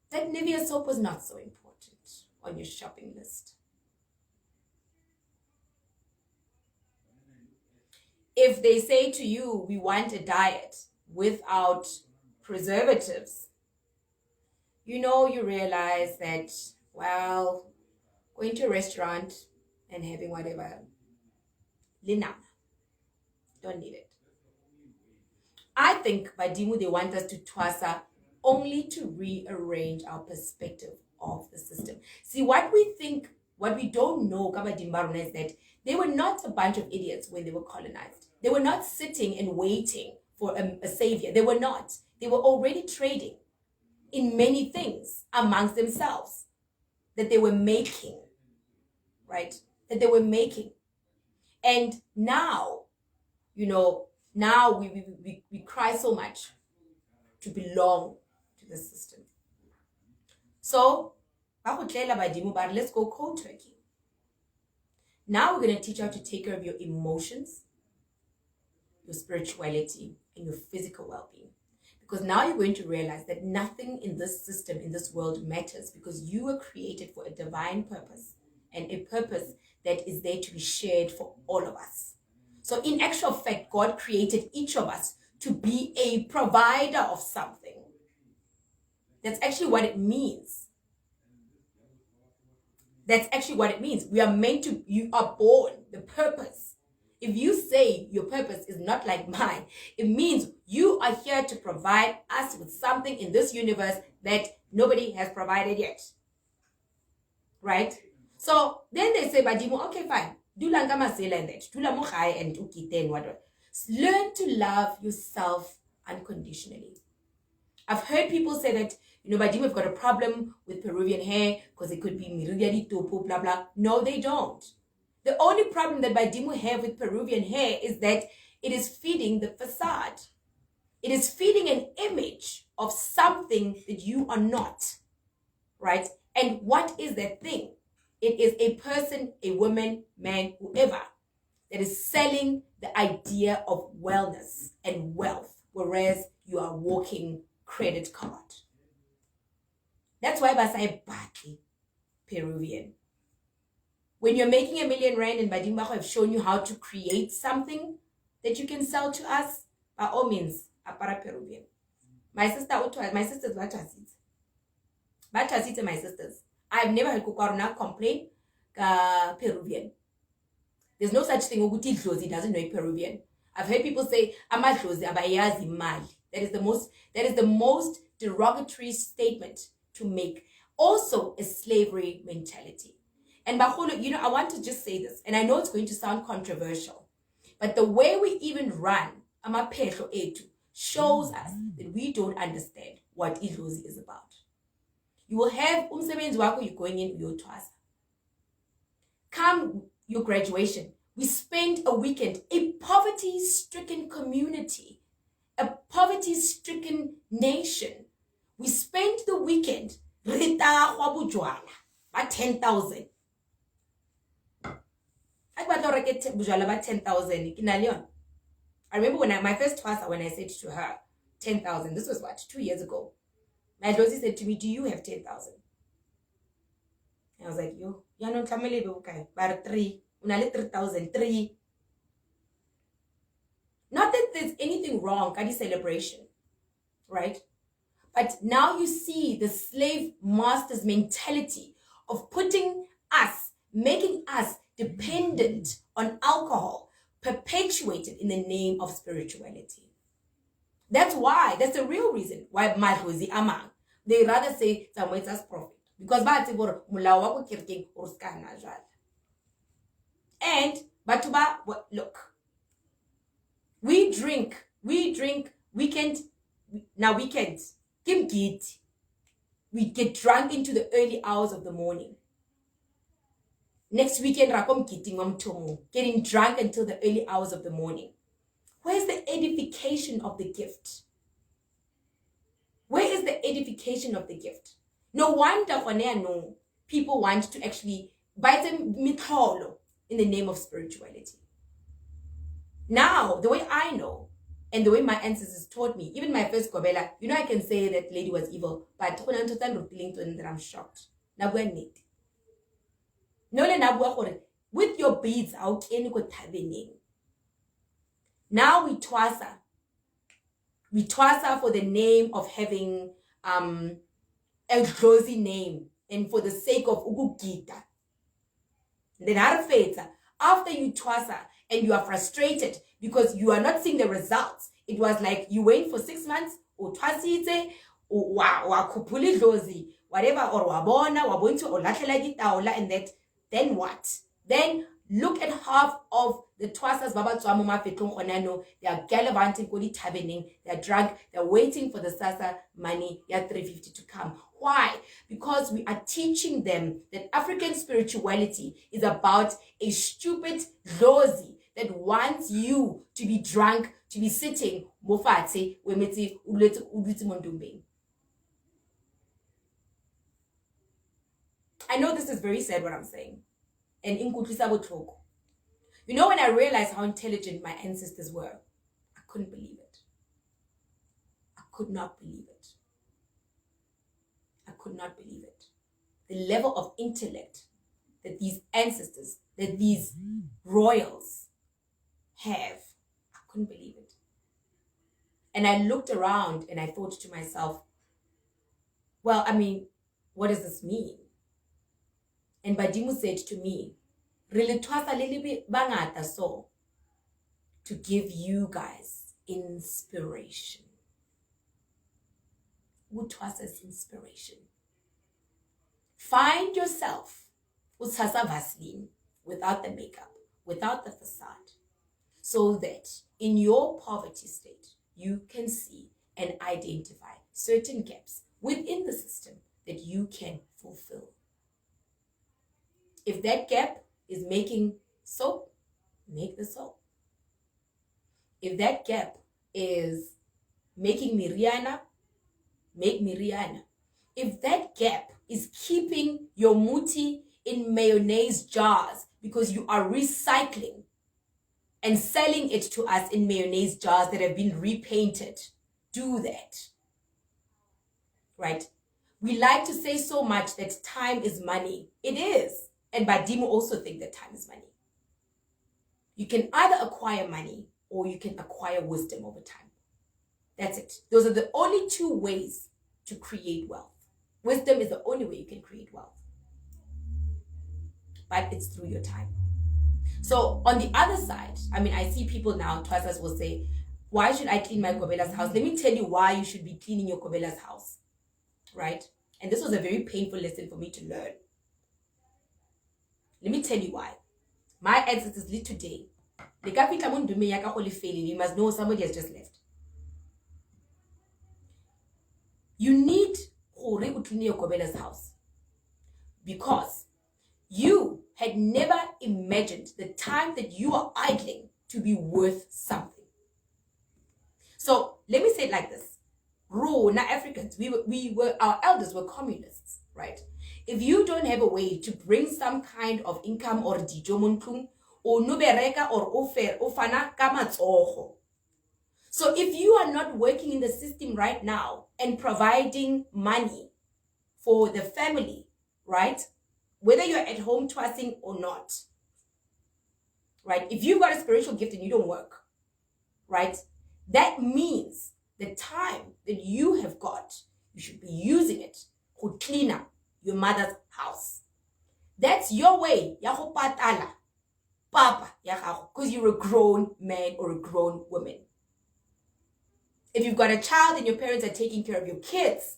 that Nivea soap was not so important on your shopping list. If they say to you, we want a diet without preservatives, you know, you realize that, well, going to a restaurant and having whatever, linam, don't need it. I think Badimu, they want us to twasa only to rearrange our perspective of the system. See, what we don't know, Kabadimbaruna, is that they were not a bunch of idiots when they were colonized. They were not sitting and waiting for a savior. They were not. They were already trading in many things amongst themselves that they were making, right? That they were making. And now, you know, now we cry so much to belong to the system. So, let's go cold turkey. Now we're going to teach you how to take care of your emotions, your spirituality, and your physical well-being. Because now you're going to realize that nothing in this system, in this world matters, because you were created for a divine purpose, and a purpose that is there to be shared for all of us. So in actual fact, God created each of us to be a provider of something. That's actually what it means. That's actually what it means. We are meant to, you are born, the purpose. If you say your purpose is not like mine, it means you are here to provide us with something in this universe that nobody has provided yet. Right? So then they say, Badimu, okay, fine. Do langama sela and that. Do lamukhai and ukite and whatever. Learn to love yourself unconditionally. I've heard people say that, you know, Badimu have got a problem with Peruvian hair because it could be miridiali topo, blah, blah. No, they don't. The only problem that Badimu have with Peruvian hair is that it is feeding the facade. It is feeding an image of something that you are not, right? And what is that thing? It is a person, a woman, man, whoever, that is selling the idea of wellness and wealth, whereas you are walking credit card. That's why I say badly Peruvian. When you're making R1 million and Badimbacho have shown you how to create something that you can sell to us, by all means, apara Peruvian. My sisters, my sisters. I've never heard Kukaruna complain Peruvian. There's no such thing. Uguti Dlozi doesn't know Peruvian. I've heard people say Amadlozi abayazi mali. That is the most derogatory statement to make. Also a slavery mentality. And Baholo, I want to just say this, and I know it's going to sound controversial, but the way we even run Amapehlo Etu shows us that we don't understand what Idlozi is about. You will have umsebenzi wako, you're going in Ukutwasa. Come your graduation, we spend a weekend, a poverty-stricken community, a poverty-stricken nation. We spend the weekend, Rita Wabujwala, by 10,000. I about 10,000. I remember when my first Twasa, when I said to her 10,000, this was what, 2 years ago. My Dozy said to me, do you have 10,000? I was like, yo, you're not okay, but 3, 3,000. Not that there's anything wrong, Kadi celebration, right? But now you see the slave master's mentality of putting us, making us dependent on alcohol, perpetuated in the name of spirituality. That's the real reason why Madhozi Amang, they rather say Samuel's prophet. Because and Batuba, look, we drink weekends. We get drunk into the early hours of the morning. Next weekend, getting drunk until the early hours of the morning. Where's the edification of the gift? Where is the edification of the gift? No wonder no people want to actually buy them mitholo in the name of spirituality. Now, the way I know, and the way my ancestors taught me, even my first Kobela, I can say that lady was evil, but I'm shocked. With your beads, now we twasa. We twasa for the name of having a closing name and for the sake of Ugugita. Then after you twasa and you are frustrated because you are not seeing the results, it was like you wait for 6 months, or twasite, or kupuli dozi, whatever, or wabona, wabonto, or latela taola, and that, then what? Then look at half of the twasas baba tuamuma fetong onano. They are gallivanting, kodi tabening, they are drunk, they're waiting for the sasa money, ya 350 to come. Why? Because we are teaching them that African spirituality is about a stupid lozi that wants you to be drunk, to be sitting, mofate, wemeti, uleti mondumbing. I know this is very sad what I'm saying. And when I realized how intelligent my ancestors were, I couldn't believe it. I could not believe it. I could not believe it. The level of intellect that these ancestors, that these royals have, I couldn't believe it. And I looked around and I thought to myself, well, what does this mean? And Badimu said to me, so to give you guys inspiration. Ukutwasa's inspiration. Find yourself Utasa Vaseline without the makeup, without the facade, so that in your poverty state, you can see and identify certain gaps within the system that you can fulfill. If that gap is making soap, make the soap. If that gap is making Miriana, make Miriana. If that gap is keeping your muti in mayonnaise jars because you are recycling and selling it to us in mayonnaise jars that have been repainted. Do that. Right? We like to say so much that time is money. It is. And Badimu also think that time is money. You can either acquire money or you can acquire wisdom over time. That's it. Those are the only two ways to create wealth. Wisdom is the only way you can create wealth. But it's through your time. So on the other side, I see people now, Twasas will say, why should I clean my Kobela's house? Let me tell you why you should be cleaning your Kobela's house. Right? And this was a very painful lesson for me to learn. Let me tell you why. My ancestors lived today. You must know somebody has just left. You need to clean your Kobela's house because you had never imagined the time that you are idling to be worth something. So let me say it like this. Rona Africans, our elders were communists, right? If you don't have a way to bring some kind of income or dijomuntung or nubereka or ofer ofana kamatsoho. So if you are not working in the system right now and providing money for the family, right? Whether you're at home twassing or not, right? If you've got a spiritual gift and you don't work, right? That means the time that you have got, you should be using it to clean up your mother's house. That's your way. Papa, because you're a grown man or a grown woman. If you've got a child and your parents are taking care of your kids,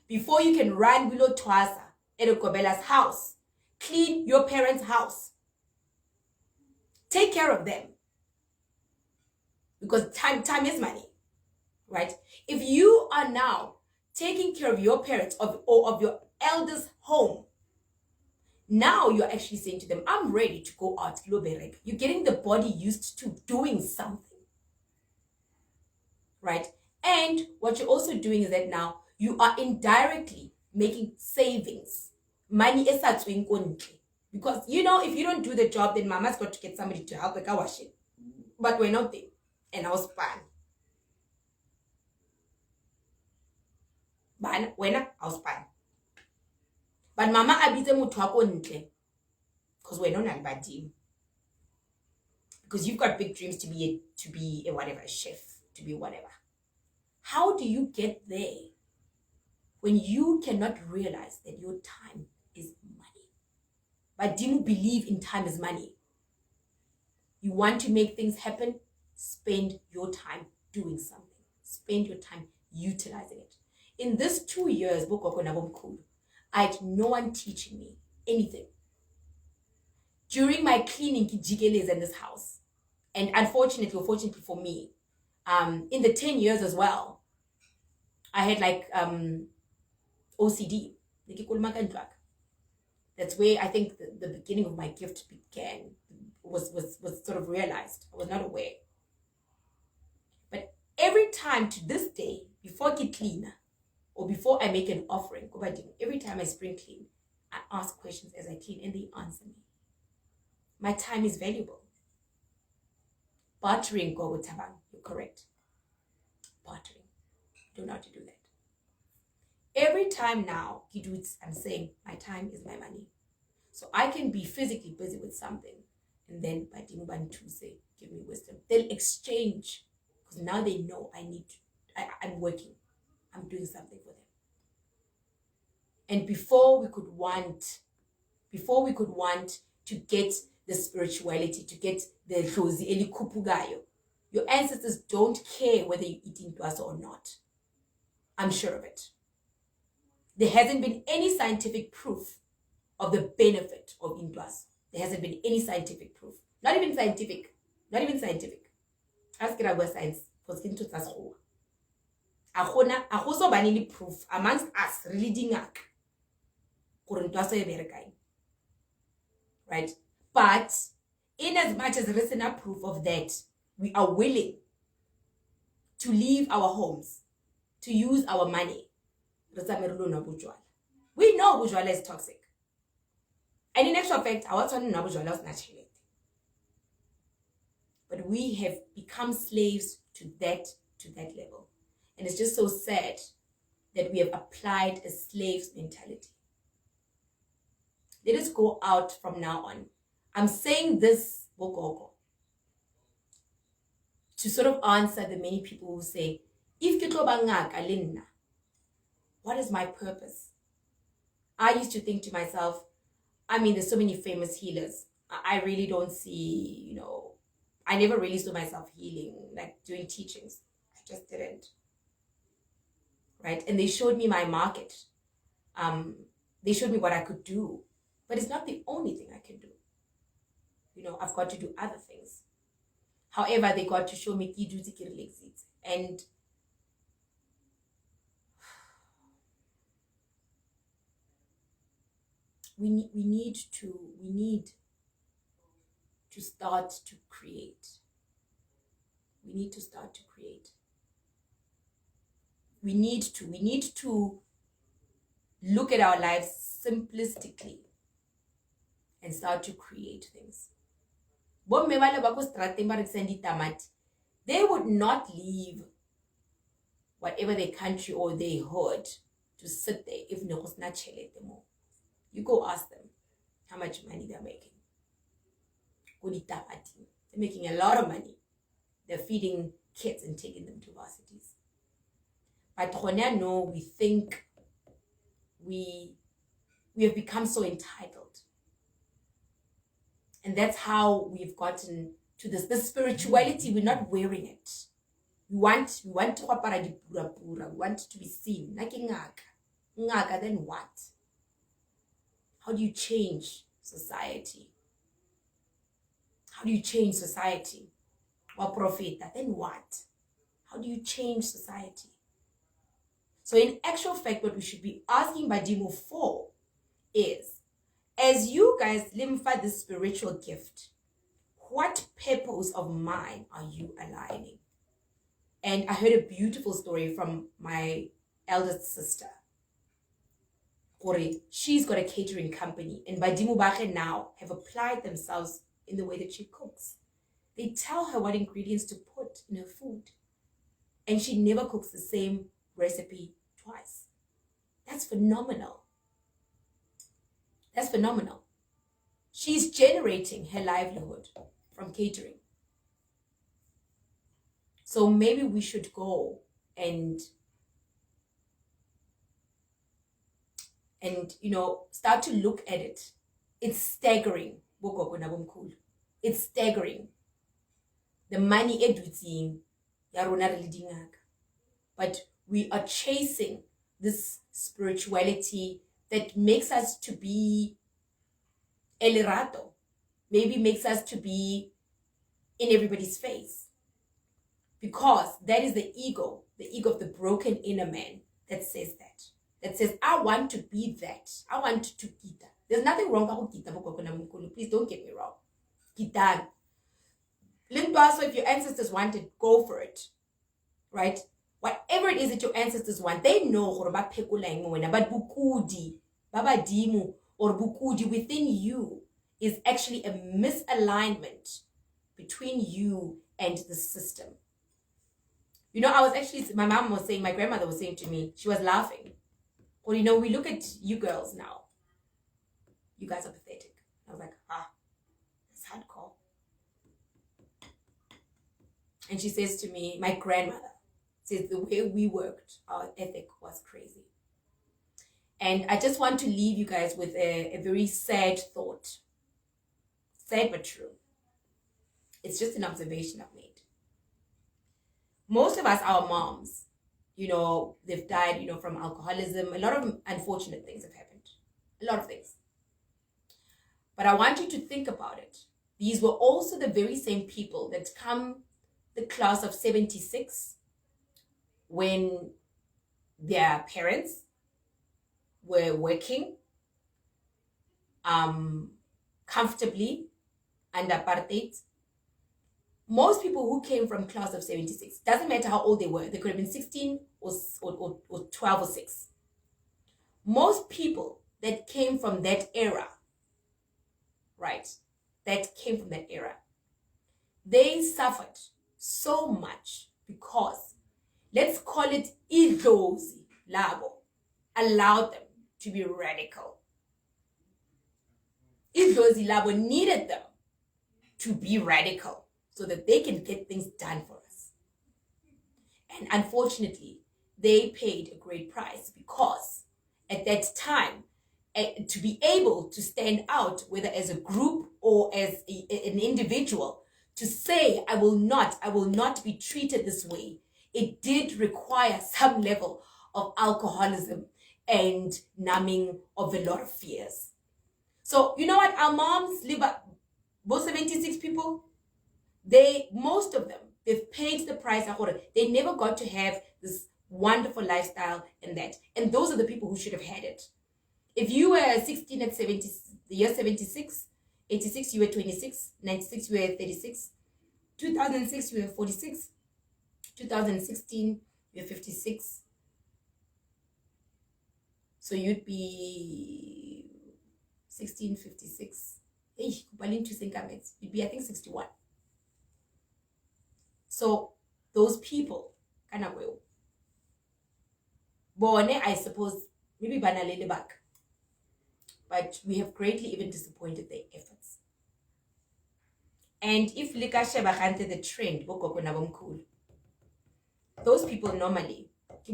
before you can run below Twasa at Kobela's house, clean your parents' house. Take care of them. Because time is money. Right? If you are now taking care of your parents or of your elders' home, now you're actually saying to them, I'm ready to go out. You're getting the body used to doing something. Right? And what you're also doing is that now you are indirectly making savings. Money is because, if you don't do the job, then mama's got to get somebody to help her wash it. But we're not there. And I was fine. I was fine. But mama abite muthu wako ntle because we're not bad team. Because you've got big dreams to be a whatever, a chef, to be whatever. How do you get there when you cannot realize that your time is money? But do you believe in time is money? You want to make things happen? Spend your time doing something. Spend your time utilizing it. In this 2 years, I had no one teaching me anything. During my cleaning jigeles in this house, and unfortunately or fortunately for me, in the 10 years as well, I had OCD. That's where I think the beginning of my gift began, was sort of realized. I was not aware. But every time to this day, before I get clean, or before I make an offering, every time I spring clean, I ask questions as I clean and they answer me. My time is valuable. Bartering, you're correct. Bartering. You don't know how to do that. Every time now, I'm saying my time is my money. So I can be physically busy with something and then to say, give me wisdom. They'll exchange because now they know I'm working. I'm doing something for them. And before we could want to get the spirituality, to get the Rosi Eli Kupugayo, your ancestors don't care whether you eat Ukutwasa or not. I'm sure of it. There hasn't been any scientific proof of the benefit of Ukutwasa. There hasn't been any scientific proof. Not even scientific. Ask it about science. Because Ukutwasa also banili proof amongst us reading right? But in as much as there is enough proof of that, we are willing to leave our homes, to use our money. We know bujwala is toxic. And in actual fact, but we have become slaves to that level. And it's just so sad that we have applied a slave's mentality. Let us go out from now on. I'm saying this, Bokoko, to sort of answer the many people who say, if you go what is my purpose? I used to think to myself, I mean, there's so many famous healers. I really don't see, I never really saw myself healing, like doing teachings. I just didn't. Right? And they showed me my market. They showed me what I could do. But it's not the only thing I can do. I've got to do other things. However, they got to show me and we need to start to create. We need to start to create. We need to look at our lives simplistically and start to create things. They would not leave whatever their country or their hood to sit there if no was not more. You go ask them how much money they're making. They're making a lot of money. They're feeding kids and taking them to varsities. But no, we think we have become so entitled. And that's how we've gotten to this spirituality. We're not wearing it. We want to we want to be seen. Then what? How do you change society? How do you change society? Or profit? Then what? How do you change society? So in actual fact, what we should be asking Badimo for is, as you guys limfa this spiritual gift, what purpose of mine are you aligning? And I heard a beautiful story from my eldest sister. She's got a catering company, and Badimo Bache now have applied themselves in the way that she cooks. They tell her what ingredients to put in her food, and she never cooks the same recipe twice. That's phenomenal. That's phenomenal. She's generating her livelihood from catering. So maybe we should go and start to look at it. It's staggering. It's staggering. The money educating, but we are chasing this spirituality that makes us to be el rato, maybe makes us to be in everybody's face, because that is the ego of the broken inner man that says, I want to be that. I want to kita. There's nothing wrong with kita. Please don't get me wrong. Kita. So if your ancestors wanted, go for it. Right? Whatever it is that your ancestors want, they know. But bukudi, babadimu, or bukudi within you is actually a misalignment between you and the system. My mom was saying, my grandmother was saying to me, she was laughing. Well, we look at you girls now. You guys are pathetic. I was like, that's hardcore. And she says to me, my grandmother says, the way we worked, our ethic was crazy. And I just want to leave you guys with a very sad thought. Sad but true. It's just an observation I've made. Most of us, our moms, they've died, from alcoholism. A lot of unfortunate things have happened. A lot of things. But I want you to think about it. These were also the very same people that come the class of 76 when their parents were working comfortably under apartheid. Most people who came from class of 76, doesn't matter how old they were, they could have been 16 or 12 or 6. Most people that came from that era right, that came from that era. They suffered so much because, let's call it idlozi labo, allowed them to be radical. Idlozi labo needed them to be radical so that they can get things done for us. And unfortunately, they paid a great price because at that time, to be able to stand out, whether as a group or as an individual, to say, I will not be treated this way, it did require some level of alcoholism and numbing of a lot of fears. So, you know what? Our moms live up, those 76 people, most of them, they've paid the price. They never got to have this wonderful lifestyle and that. And those are the people who should have had it. If you were 16 at 70, the year 76, 86, you were 26, 96, you were 36, 2006, you were 46, 2016, you were 56. So you'd be 1656. You'd be, I think, 61. So those people, kind of will. Bone, I suppose, maybe banalele back. But we have greatly even disappointed their efforts. And if likashe bahante the trend, those people normally, they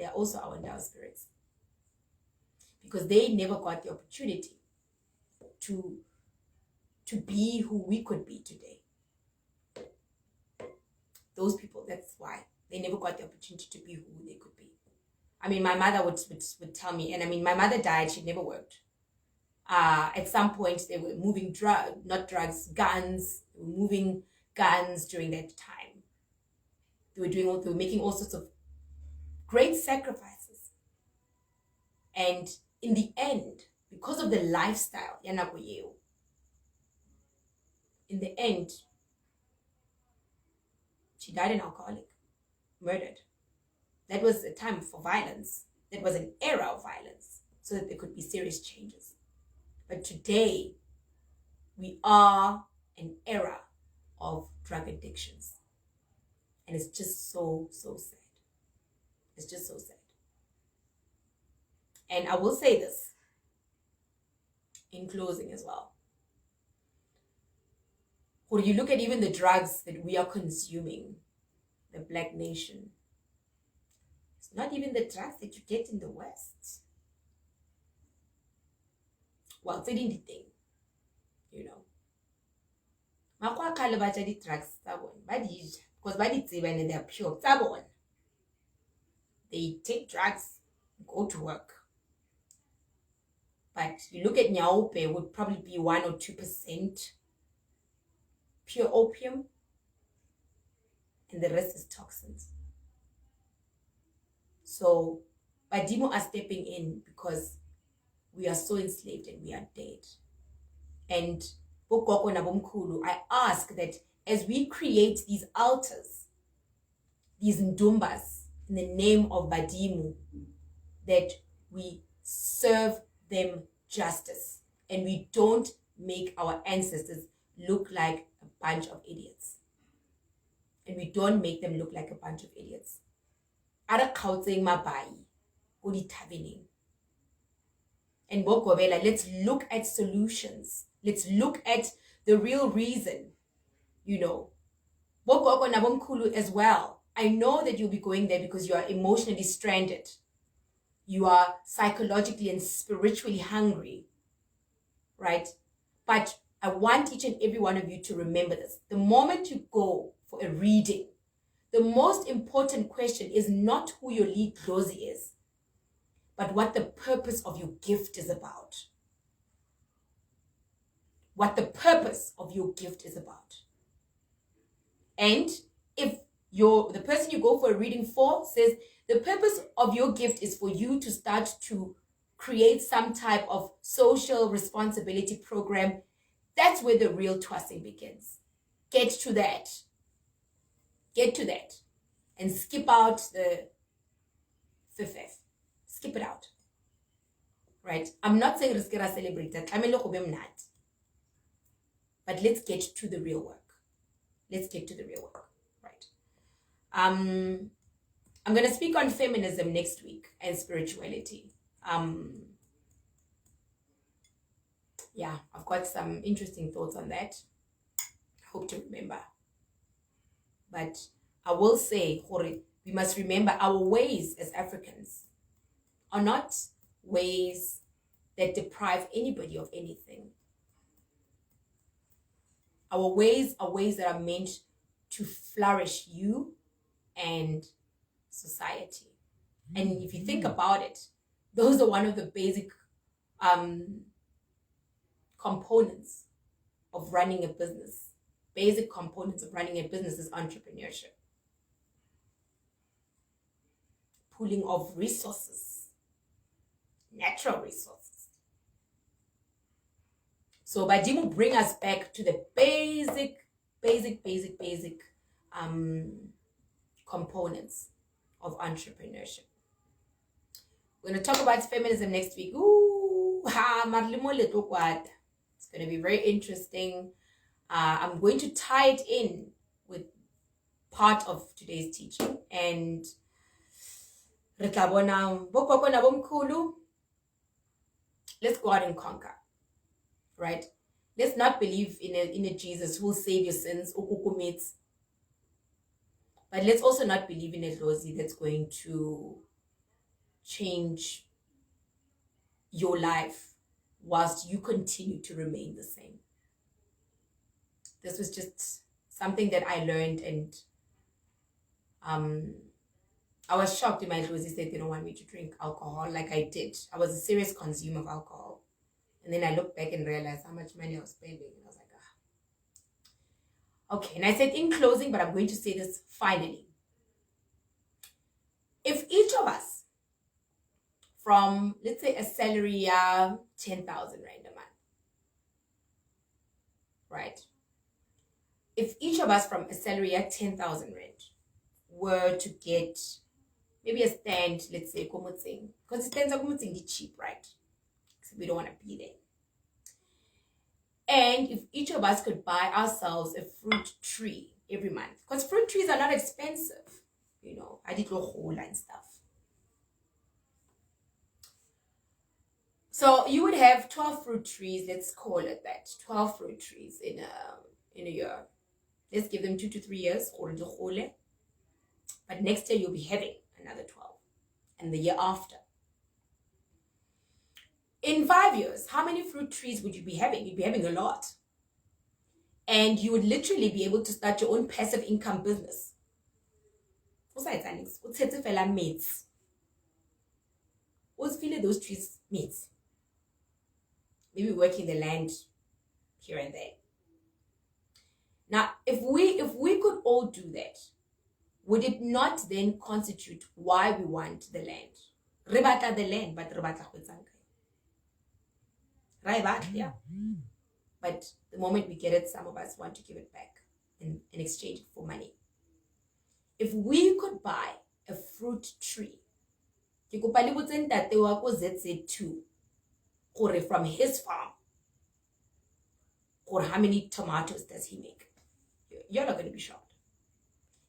are also our Ndao spirits. Because they never got the opportunity to be who we could be today. Those people, that's why. They never got the opportunity to be who they could be. I mean, my mother would tell me, and I mean, my mother died, she never worked. At some point, they were moving guns. They were moving guns during that time. They were making all sorts of great sacrifices. And in the end, because of the lifestyle, in the end, she died an alcoholic, murdered. That was a time for violence. That was an era of violence, so that there could be serious changes. But today, we are an era of drug addictions. And it's just so, so sad. It's just so sad. And I will say this in closing as well. When you look at even the drugs that we are consuming, the Black nation, it's not even the drugs that you get in the West. Well, it's the thing, you know. Drugs, because they are pure. They take drugs, go to work. But you look at Nyaupe, would probably be 1 or 2% pure opium, and the rest is toxins. So, Badimo are stepping in because we are so enslaved and we are dead. And Bokoko na Bomkulu, I ask that as we create these altars, these ndumbas, in the name of Badimu, that we serve them justice and we don't make our ancestors look like a bunch of idiots. And we don't make them look like a bunch of idiots. Ara kautseng mabai, odi tavening. And Bokobela, let's look at solutions. Let's look at the real reason, you know. Bokoko na Bomkulu as well. I know that you'll be going there because you are emotionally stranded. You are psychologically and spiritually hungry, right? But I want each and every one of you to remember this. The moment you go for a reading, the most important question is not who your lead Dlozi is, but what the purpose of your gift is about. What the purpose of your gift is about. And if the person you go for a reading for says the purpose of your gift is for you to start to create some type of social responsibility program, that's where the real twisting begins. Get to that. Get to that. And skip out the fifth. Skip it out. right? I'm not saying risk ra celebrate that. I mean, look, not. But let's get to the real work. Let's get to the real work, right? I'm gonna speak on feminism next week and spirituality. Yeah, I've got some interesting thoughts on that. I hope to remember. But I will say, Hori, we must remember our ways as Africans are not ways that deprive anybody of anything. Our ways are ways that are meant to flourish you and society. And if you think about it, those are one of the basic components of running a business. Basic components of running a business is entrepreneurship. Pooling of resources, natural resources. So Badimu bring us back to the basic components of entrepreneurship. We're going to talk about feminism next week. It's going to be very interesting. I'm going to tie it in with part of today's teaching. And let's go out and conquer. Right? Let's not believe in a Jesus who will save your sins, but let's also not believe in a Lozi that's going to change your life whilst you continue to remain the same. This was just something that I learned, and I was shocked when my Lozi said they don't want me to drink alcohol like I did. I was a serious consumer of alcohol. And then I looked back and realized how much money I was spending. And I was like, Okay. And I said in closing, but I'm going to say this finally. If each of us, from, let's say, a salary 10,000 Rand a month, right? If each of us from a salary 10,000 Rand were to get maybe a stand, let's say, Komutsing, because stands are Komutsing cheap, right? We don't want to be there. And if each of us could buy ourselves a fruit tree every month, because fruit trees are not expensive, I did go whole and stuff. So you would have 12 fruit trees, let's call it that, 12 fruit trees in a year. Let's give them 2 to 3 years, but next year you'll be having another 12, and the year after. In 5 years, how many fruit trees would you be having? You'd be having a lot. And you would literally be able to start your own passive income business. What's mates? What's feeling those trees mates? Maybe working the land here and there. Now, if we could all do that, would it not then constitute why we want the land? Rebata the land, but rebata right, yeah. But the moment we get it, some of us want to give it back in exchange for money. If we could buy a fruit tree, from his farm, or how many tomatoes does he make? You're not going to be shocked.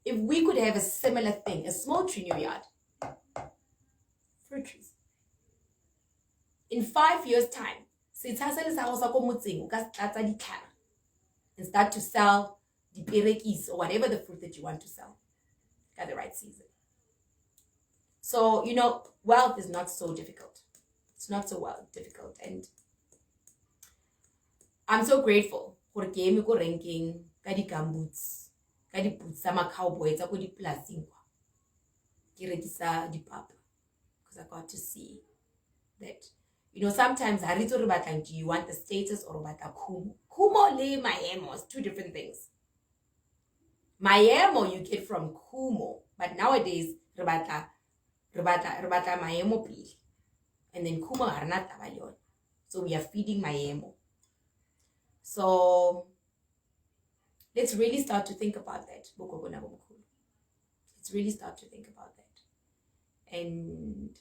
If we could have a similar thing, a small tree in your yard, fruit trees, in 5 years' time, and start to sell the perekis or whatever the fruit that you want to sell at the right season. So, wealth is not so difficult. It's not so difficult. And I'm so grateful for game go ranking, kadi gumboots, kadi boots, sama cowboys, ako di plasing kwa. Kirekisa di papa. Because I got to see that. Sometimes do you want the status or about kumo? Kumo le mayemo is 2 different things. Mayemo you get from kumo, but nowadays rebata mayemo pili, and then kumo harnata valyon. So we are feeding mayemo. So let's really start to think about that. Let's really start to think about that, and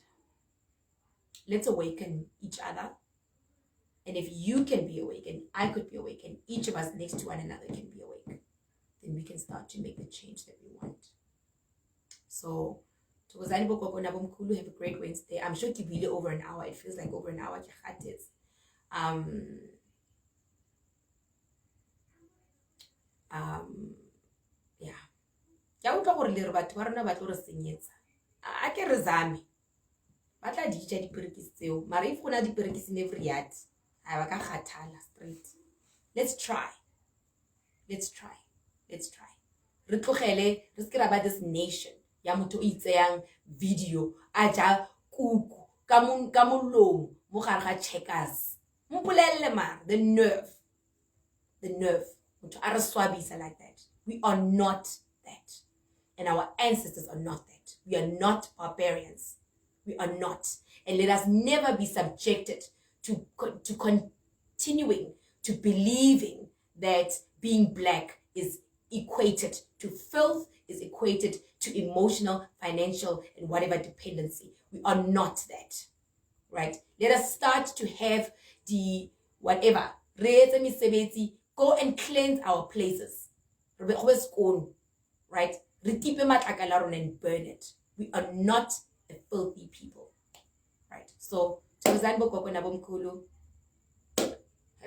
let's awaken each other. And if you can be awake and I could be awake and each of us next to one another can be awake, then we can start to make the change that we want. So, have a great Wednesday. I'm sure it's really over an hour. It feels like over an hour. Yeah. Ya utlwa gore le re batho ba rona ba tlo re senyetsa. A ke re zame. Ba tla di ja diperekisi tseo. Mara if gona diperekisi in every yard, ha ba ka kgathala straight. Let's try. Let's try. Let's try. Re tlogele re se ra ba this nation ya motho o itseyang video a ja kuku ka molomo mo gare ga checkers. Mpolelle mara, the nerve. The nerve. Motho a re swabisa like that. We are not that. And our ancestors are not that. We are not barbarians. We are not. And let us never be subjected to continuing to believing that being black is equated to filth, is equated to emotional, financial, and whatever dependency. We are not that. Right? Let us start to have the whatever. Go and cleanse our places. Right? And burn it. We are not a filthy people. Right? So, have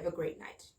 a great night.